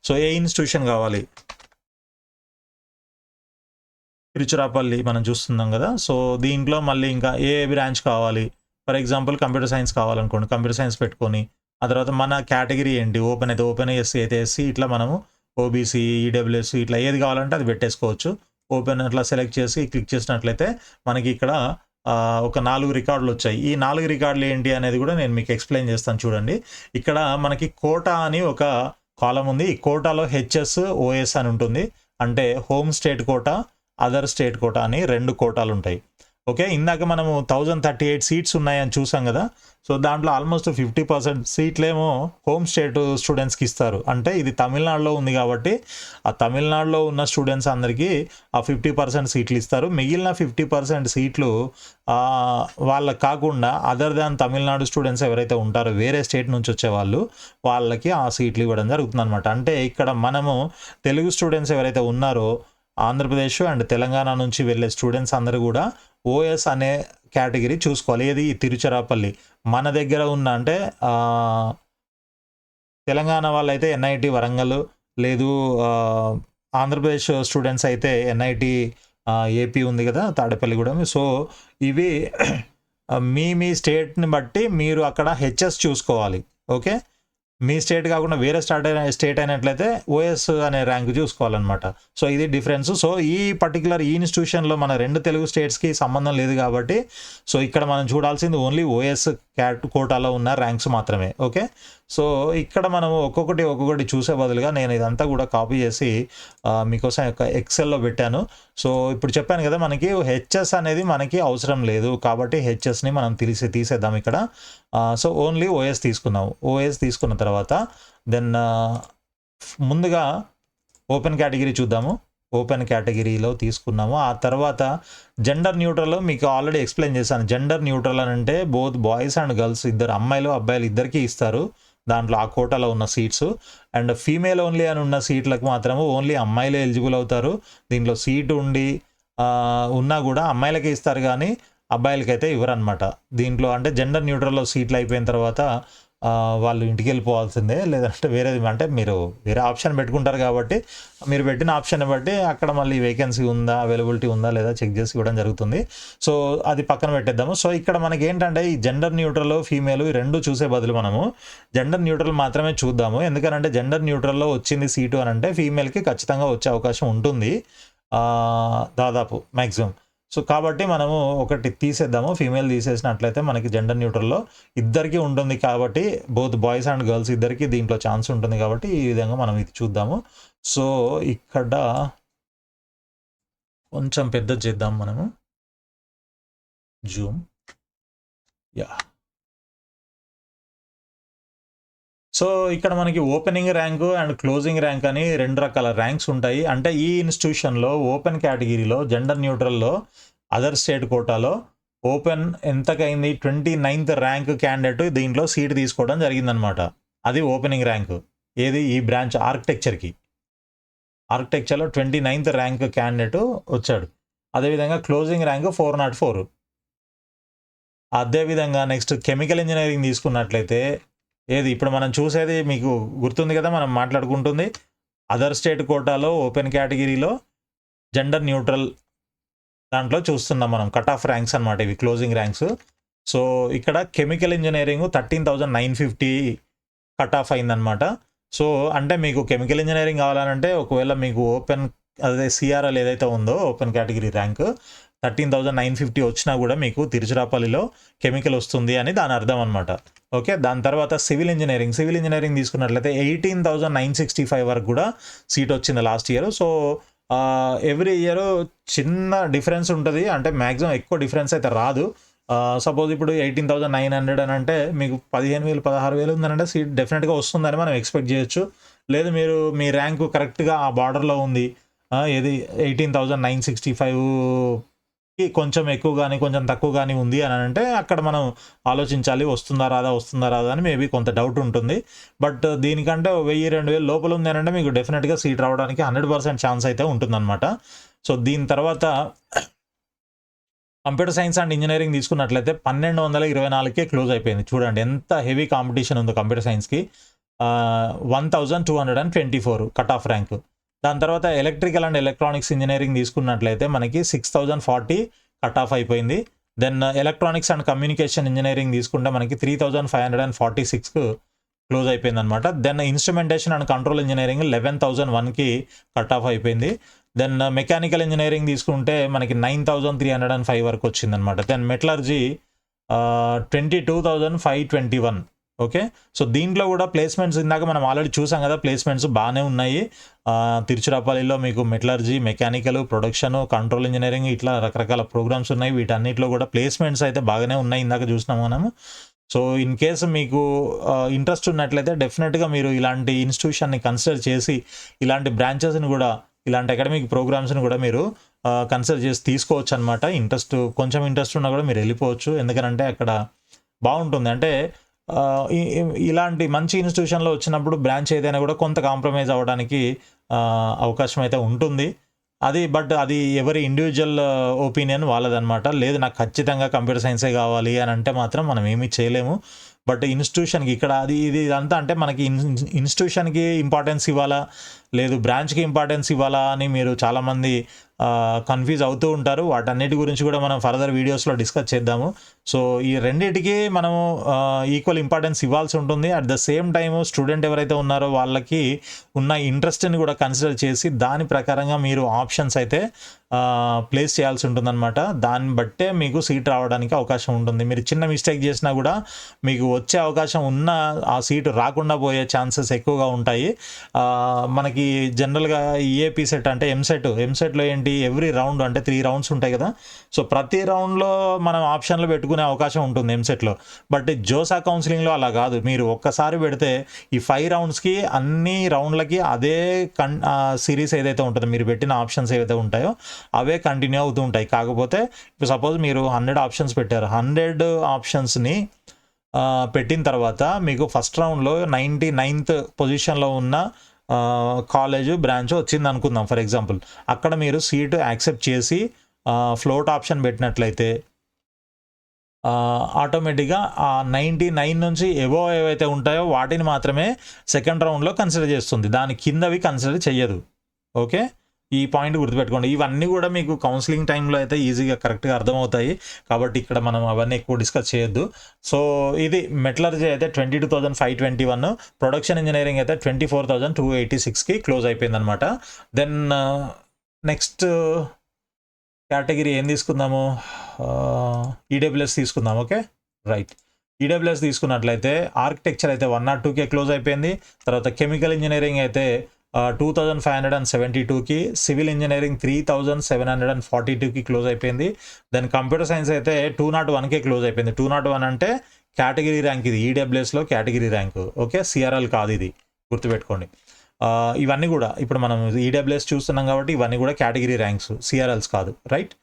సో ఏ ఇన్స్టిట్యూషన్ కావాలి, తిరుచిరాపల్లి మనం చూస్తున్నాం కదా. సో దీంట్లో మళ్ళీ ఇంకా ఏ బ్రాంచ్ కావాలి, ఫర్ ఎగ్జాంపుల్ కంప్యూటర్ సైన్స్ కావాలనుకోండి, కంప్యూటర్ సైన్స్ పెట్టుకొని ఆ తర్వాత మన కేటగిరీ ఏంటి, ఓపెన్ అయితే ఓపెన్, ఎస్సీ అయితే ఎస్సీ, ఇట్లా మనము ఓబీసీ, ఈడబ్ల్యూఎస్ ఇట్లా ఏది కావాలంటే అది పెట్టేసుకోవచ్చు. ఓపెన్ అట్లా సెలెక్ట్ చేసి క్లిక్ చేసినట్లయితే మనకి ఇక్కడ ఒక 4 రికార్డులు వచ్చాయి. ఈ 4 రికార్డులు ఏంటి అనేది కూడా నేను మీకు ఎక్స్ప్లెయిన్ చేస్తాను చూడండి. ఇక్కడ మనకి కోటా అని ఒక కాలం ఉంది. ఈ కోటాలో హెచ్ఎస్, ఓఎస్ అని ఉంటుంది. అంటే home state quota, other state quota అని 2 కోటాలు ఉంటాయి. ఓకే, ఇందాక మనము 1038 సీట్స్ ఉన్నాయని చూసాం కదా. సో దాంట్లో ఆల్మోస్ట్ 50% సీట్లేమో హోమ్ స్టేట్ స్టూడెంట్స్కి ఇస్తారు. అంటే ఇది తమిళనాడులో ఉంది కాబట్టి ఆ తమిళనాడులో ఉన్న స్టూడెంట్స్ అందరికీ ఆ 50% సీట్లు ఇస్తారు. మిగిలిన 50% సీట్లు వాళ్ళకి కాకుండా అదర్ దాన్ తమిళనాడు స్టూడెంట్స్ ఎవరైతే ఉంటారో వేరే స్టేట్ నుంచి వచ్చేవాళ్ళు వాళ్ళకి ఆ సీట్లు ఇవ్వడం జరుగుతుంది అనమాట. అంటే ఇక్కడ మనము తెలుగు స్టూడెంట్స్ ఎవరైతే ఉన్నారో ఆంధ్రప్రదేశ్ అండ్ తెలంగాణ నుంచి వెళ్ళే స్టూడెంట్స్ అందరూ కూడా ఓఎస్ అనే కేటగిరీ చూసుకోవాలి. ఏది తిరుచిరాపల్లి మన దగ్గర ఉన్న, అంటే తెలంగాణ వాళ్ళైతే ఎన్ఐటి వరంగల్, లేదు ఆంధ్రప్రదేశ్ స్టూడెంట్స్ అయితే ఎన్ఐటి ఏపీ ఉంది కదా తాడేపల్లిగూడెం. సో ఇవి మీ స్టేట్ని బట్టి మీరు అక్కడ హెచ్ఎస్ చూసుకోవాలి. ఓకే, మీ స్టేట్ కాకుండా వేరే స్టేట్ అయినట్లయితే ఓఎస్ అనే ర్యాంక్ చూసుకోవాలన్నమాట. సో ఇది డిఫరెన్స్. సో ఈ పర్టికులర్ ఈ ఇన్స్టిట్యూషన్లో మన 2 తెలుగు స్టేట్స్కి సంబంధం లేదు కాబట్టి సో ఇక్కడ మనం చూడాల్సింది ఓన్లీ ఓఎస్ కోటాలో ఉన్న ర్యాంక్స్ మాత్రమే. ఓకే, సో ఇక్కడ మనం ఒక్కొక్కటి చూసే బదులుగా నేను ఇదంతా కూడా కాపీ చేసి మీకోసం ఎక్సెల్లో పెట్టాను. సో ఇప్పుడు చెప్పాను కదా, మనకి హెచ్ఎస్ అనేది మనకి అవసరం లేదు కాబట్టి హెచ్ఎస్ని మనం తీసేద్దాం ఇక్కడ. సో ఓన్లీ ఓఎస్ తీసుకుందాం. ఓఎస్ తీసుకున్న తర్వాత దెన్ ముందుగా ఓపెన్ కేటగిరీ చూద్దాము. ఓపెన్ కేటగిరీలో తీసుకున్నాము. ఆ తర్వాత జెండర్ న్యూట్రల్ మీకు ఆల్రెడీ ఎక్స్ప్లెయిన్ చేశాను. జెండర్ న్యూట్రల్ అని అంటే బోత్ బాయ్స్ అండ్ గర్ల్స్ ఇద్దరు అమ్మాయిలు అబ్బాయిలు ఇద్దరికీ ఇస్తారు దాంట్లో ఆ కోటాలో ఉన్న సీట్స్. అండ్ ఫీమేల్ ఓన్లీ అని ఉన్న సీట్లకు మాత్రము ఓన్లీ అమ్మాయిలే ఎలిజిబుల్ అవుతారు. దీంట్లో సీటు ఉండి ఉన్నా కూడా అమ్మాయిలకే ఇస్తారు కానీ అబ్బాయిలకైతే ఇవ్వరనమాట. దీంట్లో అంటే జెండర్ న్యూట్రల్లో సీట్లు అయిపోయిన తర్వాత వాళ్ళు ఇంటికి వెళ్ళిపోవాల్సిందే, లేదంటే వేరేది అంటే మీరు వేరే ఆప్షన్ పెట్టుకుంటారు కాబట్టి మీరు పెట్టిన ఆప్షన్ బట్టి అక్కడ మళ్ళీ వేకెన్సీ ఉందా అవైలబిలిటీ ఉందా లేదా చెక్ చేసి ఇవ్వడం జరుగుతుంది. సో అది పక్కన పెట్టేద్దాము. సో ఇక్కడ మనకి ఏంటంటే ఈ జెండర్ న్యూట్రల్ ఫీమేల్ ఈ రెండు చూసే బదులు మనము జెండర్ న్యూట్రల్ మాత్రమే చూద్దాము. ఎందుకంటే జెండర్ న్యూట్రల్లో వచ్చింది సీటు అని అంటే ఫీమేల్కి ఖచ్చితంగా వచ్చే అవకాశం ఉంటుంది దాదాపు మ్యాక్సిమం. సో కాబట్టి మనము ఒకటి తీసేద్దాము. ఫీమేల్ తీసేసినట్లయితే మనకి జెండర్ న్యూట్రల్లో ఇద్దరికీ ఉంటుంది కాబట్టి బోత్ బాయ్స్ అండ్ గర్ల్స్ ఇద్దరికీ దీంట్లో ఛాన్స్ ఉంటుంది కాబట్టి ఈ విధంగా మనం ఇది చూద్దాము. సో ఇక్కడ కొంచెం పెద్ద చేద్దాం మనము జూమ్. యా, సో ఇక్కడ మనకి opening rank and closing rank అని 2 రకాల ర్యాంక్స్ ఉంటాయి. అంటే ఈ ఇన్స్టిట్యూషన్లో ఓపెన్ కేటగిరీలో జెండర్ న్యూట్రల్లో అదర్ స్టేట్ కోటాలో ఓపెన్ ఎంతకైంది 29th ర్యాంక్ క్యాండిడేట్ దీంట్లో సీట్ తీసుకోవడం జరిగిందనమాట. అది ఓపెనింగ్ ర్యాంకు. ఏది ఈ బ్రాంచ్ ఆర్కిటెక్చర్లో 29th ర్యాంక్ క్యాండిడేట్ వచ్చాడు. అదేవిధంగా క్లోజింగ్ ర్యాంక్ 404. అదేవిధంగా నెక్స్ట్ కెమికల్ ఇంజనీరింగ్ తీసుకున్నట్లయితే ఏది ఇప్పుడు మనం చూసేది మీకు గుర్తుంది కదా, మనం మాట్లాడుకుంటుంది అదర్ స్టేట్ కోటాలో ఓపెన్ కేటగిరీలో జెండర్ న్యూట్రల్ దాంట్లో చూస్తున్నాం మనం కట్ ఆఫ్ ర్యాంక్స్ అనమాట ఇవి క్లోజింగ్ ర్యాంక్స్. సో ఇక్కడ కెమికల్ ఇంజనీరింగ్ 13,950 కట్ ఆఫ్ అయిందనమాట. సో అంటే మీకు కెమికల్ ఇంజనీరింగ్ కావాలంటే ఒకవేళ మీకు ఓపెన్ అదే సిఆర్ఎల్ ఏదైతే ఉందో ఓపెన్ కేటగిరీ ర్యాంక్ 13,950 వచ్చినా కూడా మీకు తిరుచిరాపల్లిలో కెమికల్ వస్తుంది అని దాని అర్థం అనమాట. ఓకే, దాని తర్వాత సివిల్ ఇంజనీరింగ్ తీసుకున్నట్లయితే 18,965 వరకు కూడా సీట్ వచ్చింది last year. So every year చిన్న డిఫరెన్స్ ఉంటుంది, అంటే మ్యాక్సిమం ఎక్కువ డిఫరెన్స్ అయితే రాదు. సపోజ్ ఇప్పుడు 18,900 అని అంటే మీకు 15,000 16,000 ఉందనంటే సీట్ డెఫినెట్గా వస్తుందని మనం ఎక్స్పెక్ట్ చేయొచ్చు. లేదు మీరు మీ ర్యాంకు కరెక్ట్గా ఆ బార్డర్లో ఉంది, ఏది 18,965కి కొంచెం ఎక్కువ కానీ కొంచెం తక్కువ కానీ ఉంది అని అంటే అక్కడ మనం ఆలోచించాలి వస్తుందా రాదా అని మేబీ కొంత డౌట్ ఉంటుంది. బట్ దీనికంటే 1,000-2,000 లోపల ఉంది అని అంటే మీకు డెఫినెట్గా సీట్ రావడానికి 100% ఛాన్స్ అయితే ఉంటుందన్నమాట. సో దీని తర్వాత కంప్యూటర్ సైన్స్ అండ్ ఇంజనీరింగ్ తీసుకున్నట్లయితే 1,224కే క్లోజ్ అయిపోయింది. చూడండి ఎంత హెవీ కాంపిటీషన్ ఉందో కంప్యూటర్ సైన్స్కి. 1,224 కట్ ఆఫ్ ర్యాంక్. దాని తర్వాత ఎలక్ట్రికల్ అండ్ ఎలక్ట్రానిక్స్ ఇంజనీరింగ్ తీసుకున్నట్లయితే మనకి 6,040 కట్ ఆఫ్ అయిపోయింది. Then electronics and communication engineering తీసుకుంటే మనకి 3,546కు క్లోజ్ అయిపోయింది అనమాట. Then instrumentation and control engineering 11,001కి కట్ ఆఫ్ అయిపోయింది. దెన్ మెకానికల్ ఇంజనీరింగ్ తీసుకుంటే మనకి 9,305 వరకు వచ్చిందనమాట. Then metallurgy 22,521. ఓకే, సో దీంట్లో కూడా ప్లేస్మెంట్స్ ఇందాక మనం ఆల్రెడీ చూసాం కదా, ప్లేస్మెంట్స్ బాగానే ఉన్నాయి. తిరుచిరాపల్లిలో మీకు metallurgy, mechanical, production, control engineering ఇట్లా రకరకాల ప్రోగ్రామ్స్ ఉన్నాయి. వీటన్నిటిలో కూడా ప్లేస్మెంట్స్ అయితే బాగానే ఉన్నాయి, ఇందాక చూసినాము మనము. సో ఇన్ కేసు మీకు ఇంట్రెస్ట్ ఉన్నట్లయితే డెఫినెట్గా మీరు ఇలాంటి ఇన్స్టిట్యూషన్ని కన్సిడర్ చేసి ఇలాంటి బ్రాంచెస్ని కూడా ఇలాంటి అకాడమిక్ ప్రోగ్రామ్స్ని కూడా మీరు కన్సిడర్ చేసి తీసుకోవచ్చు అనమాట. కొంచెం ఇంట్రెస్ట్ ఉన్నా కూడా మీరు వెళ్ళిపోవచ్చు, ఎందుకంటే అక్కడ బాగుంటుంది. అంటే ఇలాంటి మంచి ఇన్స్టిట్యూషన్లో వచ్చినప్పుడు బ్రాంచ్ ఏదైనా కూడా కొంత కాంప్రమైజ్ అవ్వడానికి అవకాశం అయితే ఉంటుంది. బట్ అది ఎవరి ఇండివిజువల్ ఒపీనియన్ వాళ్ళదనమాట. లేదు నాకు ఖచ్చితంగా కంప్యూటర్ సైన్సే కావాలి అని అంటే మాత్రం మనం ఏమీ చేయలేము. బట్ ఇన్స్టిట్యూషన్కి ఇక్కడ ఇదంతా అంటే మనకి ఇన్స్టిట్యూషన్కి ఇంపార్టెన్స్ ఇవ్వాలా, లేదు బ్రాంచ్కి ఇంపార్టెన్స్ ఇవ్వాలా అని మీరు చాలామంది కన్ఫ్యూజ్ అవుతూ ఉంటారు. వాటన్నిటి గురించి కూడా మనం ఫర్దర్ వీడియోస్లో డిస్కస్ చేద్దాము. సో ఈ రెండిటికి మనము ఈక్వల్ ఇంపార్టెన్స్ ఇవ్వాల్సి ఉంటుంది. At the same time student ఎవరైతే ఉన్నారో వాళ్ళకి ఉన్న ఇంట్రెస్ట్ని కూడా కన్సిడర్ చేసి దాని ప్రకారంగా మీరు ఆప్షన్స్ అయితే ప్లేస్ చేయాల్సి ఉంటుందన్నమాట. దాన్ని బట్టే మీకు సీట్ రావడానికి అవకాశం ఉంటుంది. మీరు చిన్న మిస్టేక్ చేసినా కూడా మీకు వచ్చే అవకాశం ఉన్న ఆ సీటు రాకుండా పోయే ఛాన్సెస్ ఎక్కువగా ఉంటాయి. మనకి జనరల్గా ఈఏపీ సెట్ అంటే ఎంసెట్లో ఏంటి, ఎవ్రీ రౌండ్ అంటే 3 రౌండ్స్ ఉంటాయి కదా. సో ప్రతి రౌండ్లో మనం ఆప్షన్లు పెట్టుకునే అవకాశం ఉంటుంది ఎంసెట్లో. బట్ జోసా కౌన్సిలింగ్లో అలా కాదు. మీరు ఒక్కసారి పెడితే ఈ 5 రౌండ్స్కి అన్ని రౌండ్లకి అదే సిరీస్ ఏదైతే ఉంటుందో, మీరు పెట్టిన ఆప్షన్స్ ఏవైతే ఉంటాయో అవే కంటిన్యూ అవుతూ ఉంటాయి. కాకపోతే ఇప్పుడు సపోజ్ మీరు 100 ఆప్షన్స్ పెట్టారు, 100 ఆప్షన్స్ని పెట్టిన తర్వాత మీకు ఫస్ట్ రౌండ్లో 99th పొజిషన్లో ఉన్న కాలేజ్ బ్రాంచ్ వచ్చింది అనుకుందాం ఫర్ ఎగ్జాంపుల్. అక్కడ మీరు సీటు యాక్సెప్ట్ చేసి ఫ్లోట్ ఆప్షన్ పెట్టినట్లయితే ఆటోమేటిక్గా ఆ 99 నుంచి ఎబోవ్ ఏవైతే ఉంటాయో వాటిని మాత్రమే సెకండ్ రౌండ్లో కన్సిడర్ చేస్తుంది, దాని కిందవి కన్సిడర్ చెయ్యదు. ఓకే, ఈ పాయింట్ గుర్తుపెట్టుకోండి. ఇవన్నీ కూడా మీకు కౌన్సిలింగ్ టైంలో అయితే ఈజీగా కరెక్ట్గా అర్థమవుతాయి. కాబట్టి ఇక్కడ మనం అవన్నీ ఎక్కువ డిస్కస్ చేయొద్దు. సో ఇది మెటలర్జీ అయితే 22,521, ప్రొడక్షన్ ఇంజనీరింగ్ అయితే 24,286కి క్లోజ్ అయిపోయింది అనమాట. దెన్ నెక్స్ట్ కేటగిరీ ఏం తీసుకుందాము, ఈడబ్ల్యూఎస్ తీసుకుందాం. ఓకే రైట్, ఈడబ్ల్యూఎస్ తీసుకున్నట్లయితే ఆర్కిటెక్చర్ అయితే 102కే క్లోజ్ అయిపోయింది. తర్వాత కెమికల్ ఇంజనీరింగ్ అయితే 2,572కి, సివిల్ ఇంజనీరింగ్ 3,742కి క్లోజ్ అయిపోయింది. దెన్ కంప్యూటర్ సైన్స్ అయితే 201కే క్లోజ్ అయిపోయింది. 201 అంటే కేటగిరీ ర్యాంక్, ఇది ఈడబ్ల్యూఎస్లో కేటగిరీ ర్యాంకు. ఓకే, సిఆర్ఎల్ కాదు, ఇది గుర్తుపెట్టుకోండి. ఇవన్నీ కూడా ఇప్పుడు మనం ఈడబ్ల్యూఎస్ చూస్తున్నాం కాబట్టి ఇవన్నీ కూడా కేటగిరీ ర్యాంక్స్, సిఆర్ఎల్స్ కాదు. Right,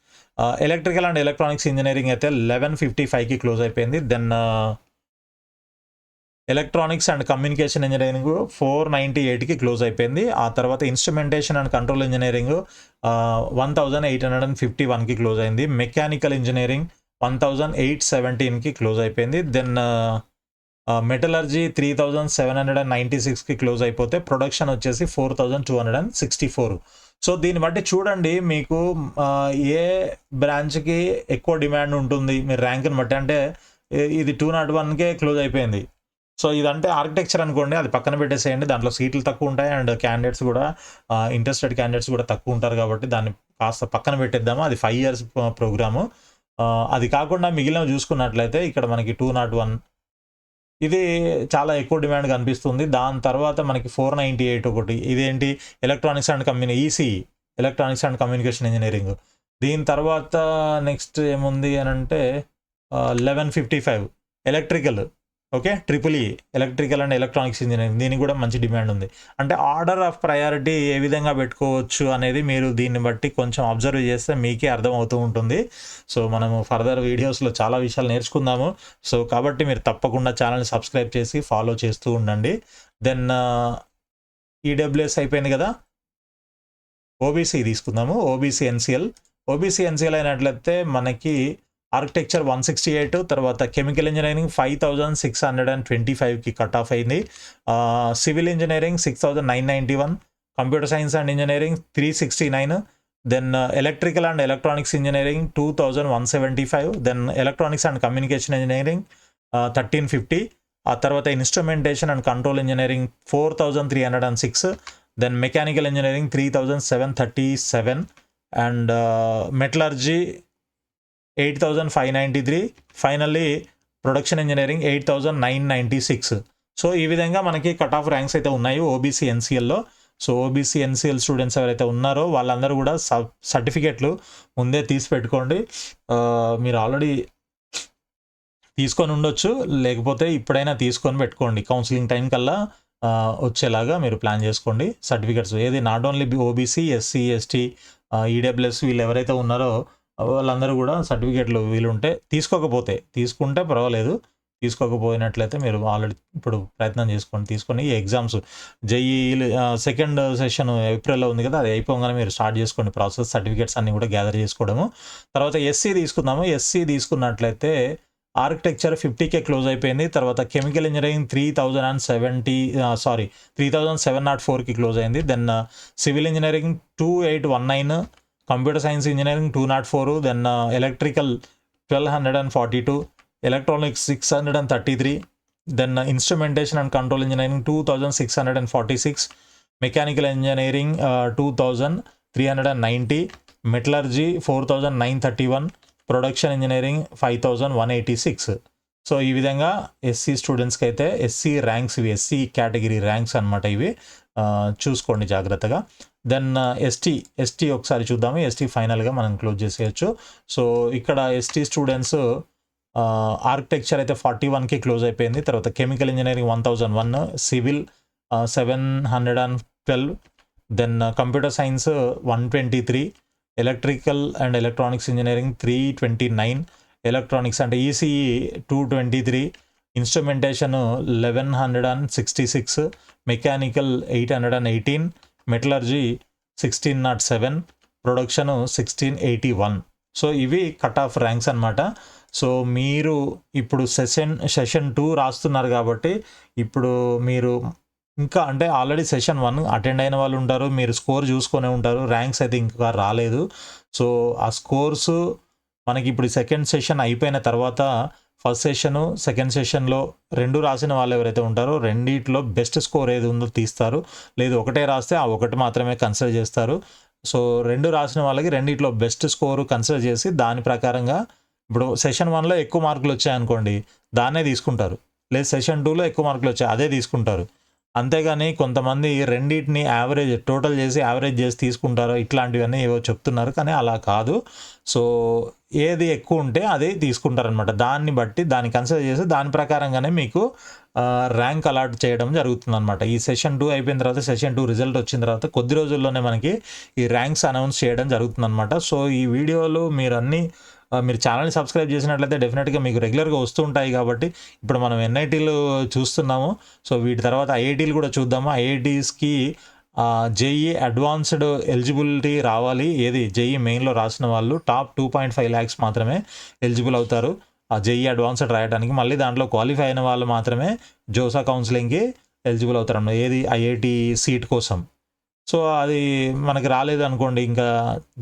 electrical and electronics engineering అయితే 1155కి క్లోజ్ అయిపోయింది. Then electronics and communication engineering 498కి క్లోజ్ అయిపోయింది. ఆ తర్వాత ఇన్స్ట్రుమెంటేషన్ అండ్ కంట్రోల్ ఇంజనీరింగ్ 1851కి క్లోజ్ అయింది. మెకానికల్ ఇంజనీరింగ్ 1817కి క్లోజ్ అయిపోయింది. దెన్ మెటలర్జీ 3,796కి క్లోజ్ అయిపోతే ప్రొడక్షన్ వచ్చేసి 4,264. సో దీన్ని బట్టి చూడండి మీకు ఏ బ్రాంచ్కి ఎక్కువ డిమాండ్ ఉంటుంది మీరు ర్యాంక్ని బట్టి. అంటే ఇది 201కే క్లోజ్ అయిపోయింది. సో ఇదంటే ఆర్కిటెక్చర్ అనుకోండి, అది పక్కన పెట్టేసేయండి, దాంట్లో సీట్లు తక్కువ ఉంటాయి అండ్ క్యాండిడేట్స్ కూడా ఇంట్రెస్టెడ్ క్యాండిడేట్స్ కూడా తక్కువ ఉంటారు కాబట్టి దాన్ని కాస్త పక్కన పెట్టేద్దాము. అది 5 years ప్రోగ్రాము. అది కాకుండా మిగిలినవి చూసుకున్నట్లయితే ఇక్కడ మనకి 201 ఇది చాలా ఎక్కువ డిమాండ్ కనిపిస్తుంది. దాని తర్వాత మనకి 498 ఒకటి, ఇదేంటి electronics and ECE electronics and communication engineering. దీని తర్వాత నెక్స్ట్ ఏముంది అని అంటే 1155 electrical. Okay, triple electrical and electronics engineering, దీనికి కూడా మంచి డిమాండ్ ఉంది. అంటే ఆర్డర్ ఆఫ్ ప్రయారిటీ ఏ విధంగా పెట్టుకోవచ్చు అనేది మీరు దీన్ని బట్టి కొంచెం అబ్జర్వ్ చేస్తే మీకే అర్థమవుతూ ఉంటుంది. సో మనము ఫర్దర్ వీడియోస్లో చాలా విషయాలు నేర్చుకుందాము. సో కాబట్టి మీరు తప్పకుండా ఛానల్ని సబ్స్క్రైబ్ చేసి ఫాలో చేస్తూ ఉండండి. దెన్ ఈడబ్ల్యూఎస్ అయిపోయింది కదా, ఓబీసీ తీసుకుందాము. ఓబీసీ ఎన్సిఎల్ అయినట్లయితే మనకి ఆర్కిటెక్చర్ 168, తర్వాత కెమికల్ ఇంజనీరింగ్ 5,625కి కట్ ఆఫ్ అయింది. Civil engineering 6,991, computer science and engineering 369, then electrical and electronics engineering 2,175, then electronics and communication engineering 1,350, ఆ తర్వాత instrumentation and control engineering 4,306, then mechanical engineering 3,737 and metallurgy 8,593, finally production engineering 8,996. So ఈ విధంగా మనకి cut off ranks అయితే ఉన్నాయి OBC ఎన్సిఎల్లో. So OBC NCL students ఎవరైతే ఉన్నారో వాళ్ళందరూ కూడా సర్టిఫికెట్లు ముందే తీసి పెట్టుకోండి. మీరు ఆల్రెడీ తీసుకొని ఉండొచ్చు, లేకపోతే ఇప్పుడైనా తీసుకొని పెట్టుకోండి. కౌన్సిలింగ్ టైం కల్లా వచ్చేలాగా మీరు ప్లాన్ చేసుకోండి సర్టిఫికెట్స్. ఏది not only OBC, SC, ST, EWS వీళ్ళు ఎవరైతే ఉన్నారో వాళ్ళందరూ కూడా సర్టిఫికేట్లు వీలుంటే తీసుకుంటే పర్వాలేదు. తీసుకోకపోయినట్లయితే మీరు ఆల్రెడీ ఇప్పుడు ప్రయత్నం తీసుకొని ఈ ఎగ్జామ్స్ జేఈఈ సెకండ్ సెషన్ ఏప్రిల్లో ఉంది కదా, అది అయిపోగానే మీరు స్టార్ట్ చేసుకోండి ప్రాసెస్, సర్టిఫికేట్స్ అన్నీ కూడా గ్యాదర్ చేసుకోవడము. తర్వాత ఎస్సీ తీసుకుందాము. ఎస్సీ తీసుకున్నట్లయితే ఆర్కిటెక్చర్ 50K క్లోజ్ అయిపోయింది. తర్వాత కెమికల్ ఇంజనీరింగ్ 3704కి క్లోజ్ అయింది. Then civil engineering 2819, computer science engineering 204, then electrical 1242, electronics 633, then instrumentation and control engineering 2646, mechanical engineering 2390, metallurgy 4931, production engineering 5186. So ఈ విధంగా ఎస్సీ స్టూడెంట్స్కి అయితే ఎస్సీ ర్యాంక్స్, ఇవి ఎస్సీ కేటగిరీ ర్యాంక్స్ అనమాట. ఇవి చూసుకోండి జాగ్రత్తగా. దెన్ ఎస్టీ ఒకసారి చూద్దాము. ఎస్టీ ఫైనల్గా మనం క్లోజ్ చేసేయచ్చు. సో ఇక్కడ ఎస్టీ స్టూడెంట్స్ ఆర్కిటెక్చర్ అయితే 41కి క్లోజ్ అయిపోయింది. తర్వాత chemical engineering 1001, civil 712, then computer science 123, electrical and electronics engineering 329, electronics అంటే ECE 223, instrumentation 1166, mechanical 818, metallurgy 1607, production 1681. So ఇవి కట్ ఆఫ్ ర్యాంక్స్ అనమాట. సో మీరు ఇప్పుడు సెషన్ 2 రాస్తున్నారు కాబట్టి ఇప్పుడు మీరు ఇంకా అంటే ఆల్రెడీ సెషన్ 1 అటెండ్ అయిన వాళ్ళు ఉంటారు, మీరు స్కోర్ చూసుకొని ఉంటారు, ర్యాంక్స్ అయితే ఇంకా రాలేదు. సో ఆ స్కోర్స్ మనకి ఇప్పుడు సెకండ్ సెషన్ అయిపోయిన తర్వాత ఫస్ట్ సెషను సెకండ్ సెషన్లో 2 రాసిన వాళ్ళు ఎవరైతే ఉంటారో రెండిట్లో బెస్ట్ స్కోర్ ఏది ఉందో తీస్తారు. లేదు ఒకటే రాస్తే ఆ ఒకటి మాత్రమే కన్సిడర్ చేస్తారు. సో 2 రాసిన వాళ్ళకి రెండిట్లో బెస్ట్ స్కోరు కన్సిడర్ చేసి దాని ప్రకారంగా ఇప్పుడు సెషన్ 1లో ఎక్కువ మార్కులు వచ్చాయనుకోండి దాన్నే తీసుకుంటారు. లేదు సెషన్ 2లో ఎక్కువ మార్కులు వచ్చాయి అదే తీసుకుంటారు. అంతేగాని కొంతమంది రెండింటిని టోటల్ చేసి యావరేజ్ చేసి తీసుకుంటారో ఇట్లాంటివన్నీ ఏవో చెప్తున్నారు, కానీ అలా కాదు. సో ఏది ఎక్కువ ఉంటే అదే తీసుకుంటారనమాట. దాన్ని బట్టి దాన్ని కన్సిడర్ చేసి దాని ప్రకారంగానే మీకు ర్యాంక్ అలాట్ చేయడం జరుగుతుందన్నమాట. ఈ సెషన్ 2 అయిపోయిన తర్వాత సెషన్ 2 రిజల్ట్ వచ్చిన తర్వాత కొద్ది రోజుల్లోనే మనకి ఈ ర్యాంక్స్ అనౌన్స్ చేయడం జరుగుతుందన్నమాట. సో ఈ వీడియోలు మీరు ఛానల్ని సబ్స్క్రైబ్ చేసినట్లయితే డెఫినెట్గా మీకు రెగ్యులర్గా వస్తూ ఉంటాయి. కాబట్టి ఇప్పుడు మనం ఎన్ఐటీలు చూస్తున్నాము. సో వీటి తర్వాత ఐఐటీలు కూడా చూద్దాము. ఐఐటీస్కి జేఈ అడ్వాన్స్డ్ ఎలిజిబిలిటీ రావాలి. ఏది జేఈ మెయిన్లో రాసిన వాళ్ళు టాప్ 2.5 lakhs మాత్రమే ఎలిజిబుల్ అవుతారు ఆ జేఈ అడ్వాన్స్డ్ రాయడానికి. మళ్ళీ దాంట్లో క్వాలిఫై అయిన వాళ్ళు మాత్రమే జోసా కౌన్సిలింగ్కి ఎలిజిబుల్ అవుతారన్నమాట, ఏది ఐఐటీ సీట్ కోసం. సో అది మనకి రాలేదు అనుకోండి, ఇంకా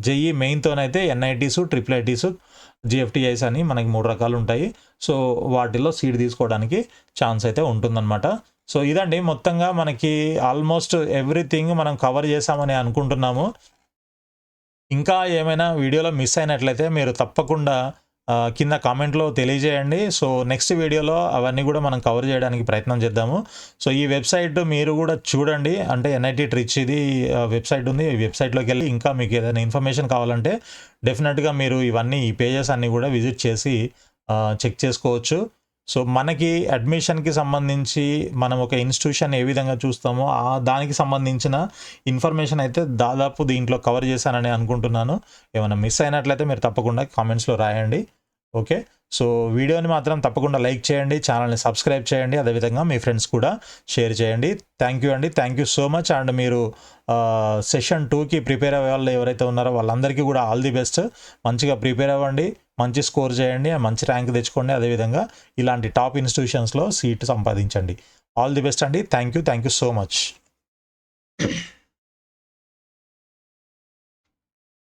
జేఈ మెయిన్తోనైతే ఎన్ఐటీస్, ట్రిపుల్ ఐటీస్, జిఎఫ్టిఐస్ అని మనకి 3 రకాలు ఉంటాయి. సో వాటిల్లో సీట్ తీసుకోవడానికి ఛాన్స్ అయితే ఉంటుందన్నమాట. సో ఇదండి మొత్తంగా మనకి ఆల్మోస్ట్ ఎవ్రీథింగ్ మనం కవర్ చేసామని అనుకుంటున్నాము. ఇంకా ఏమైనా వీడియోలో మిస్ అయినట్లయితే మీరు తప్పకుండా కింద కామెంట్లో తెలియజేయండి. సో నెక్స్ట్ వీడియోలో అవన్నీ కూడా మనం కవర్ చేయడానికి ప్రయత్నం చేద్దాము. సో ఈ వెబ్సైట్ మీరు కూడా చూడండి, అంటే ఎన్ఐటీ ట్రిచ్ ఇది వెబ్సైట్ ఉంది. ఈ వెబ్సైట్లోకి వెళ్ళి ఇంకా మీకు ఏదైనా ఇన్ఫర్మేషన్ కావాలంటే డెఫినెట్గా మీరు ఈ పేజెస్ అన్నీ కూడా విజిట్ చేసి చెక్ చేసుకోవచ్చు. సో మనకి అడ్మిషన్కి సంబంధించి మనం ఒక ఇన్స్టిట్యూషన్ ఏ విధంగా చూస్తామో దానికి సంబంధించిన ఇన్ఫర్మేషన్ అయితే దాదాపు దీంట్లో కవర్ చేశానని అనుకుంటున్నాను. ఏమైనా మిస్ అయినట్లయితే మీరు తప్పకుండా కామెంట్స్లో రాయండి. ఓకే, సో వీడియోని మాత్రం తప్పకుండా లైక్ చేయండి, ఛానల్ని సబ్స్క్రైబ్ చేయండి, అదేవిధంగా మీ ఫ్రెండ్స్ కూడా షేర్ చేయండి. థ్యాంక్ యూ అండి, thank you so much. And మీరు సెషన్ 2కి ప్రిపేర్ అయ్యే వాళ్ళు ఎవరైతే ఉన్నారో వాళ్ళందరికీ కూడా ఆల్ ది బెస్ట్. మంచిగా ప్రిపేర్ అవ్వండి, మంచి స్కోర్ చేయండి, మంచి ర్యాంక్ తెచ్చుకోండి, అదేవిధంగా ఇలాంటి టాప్ ఇన్స్టిట్యూషన్స్లో సీట్ సంపాదించండి. ఆల్ ది బెస్ట్ అండి. Thank you so much.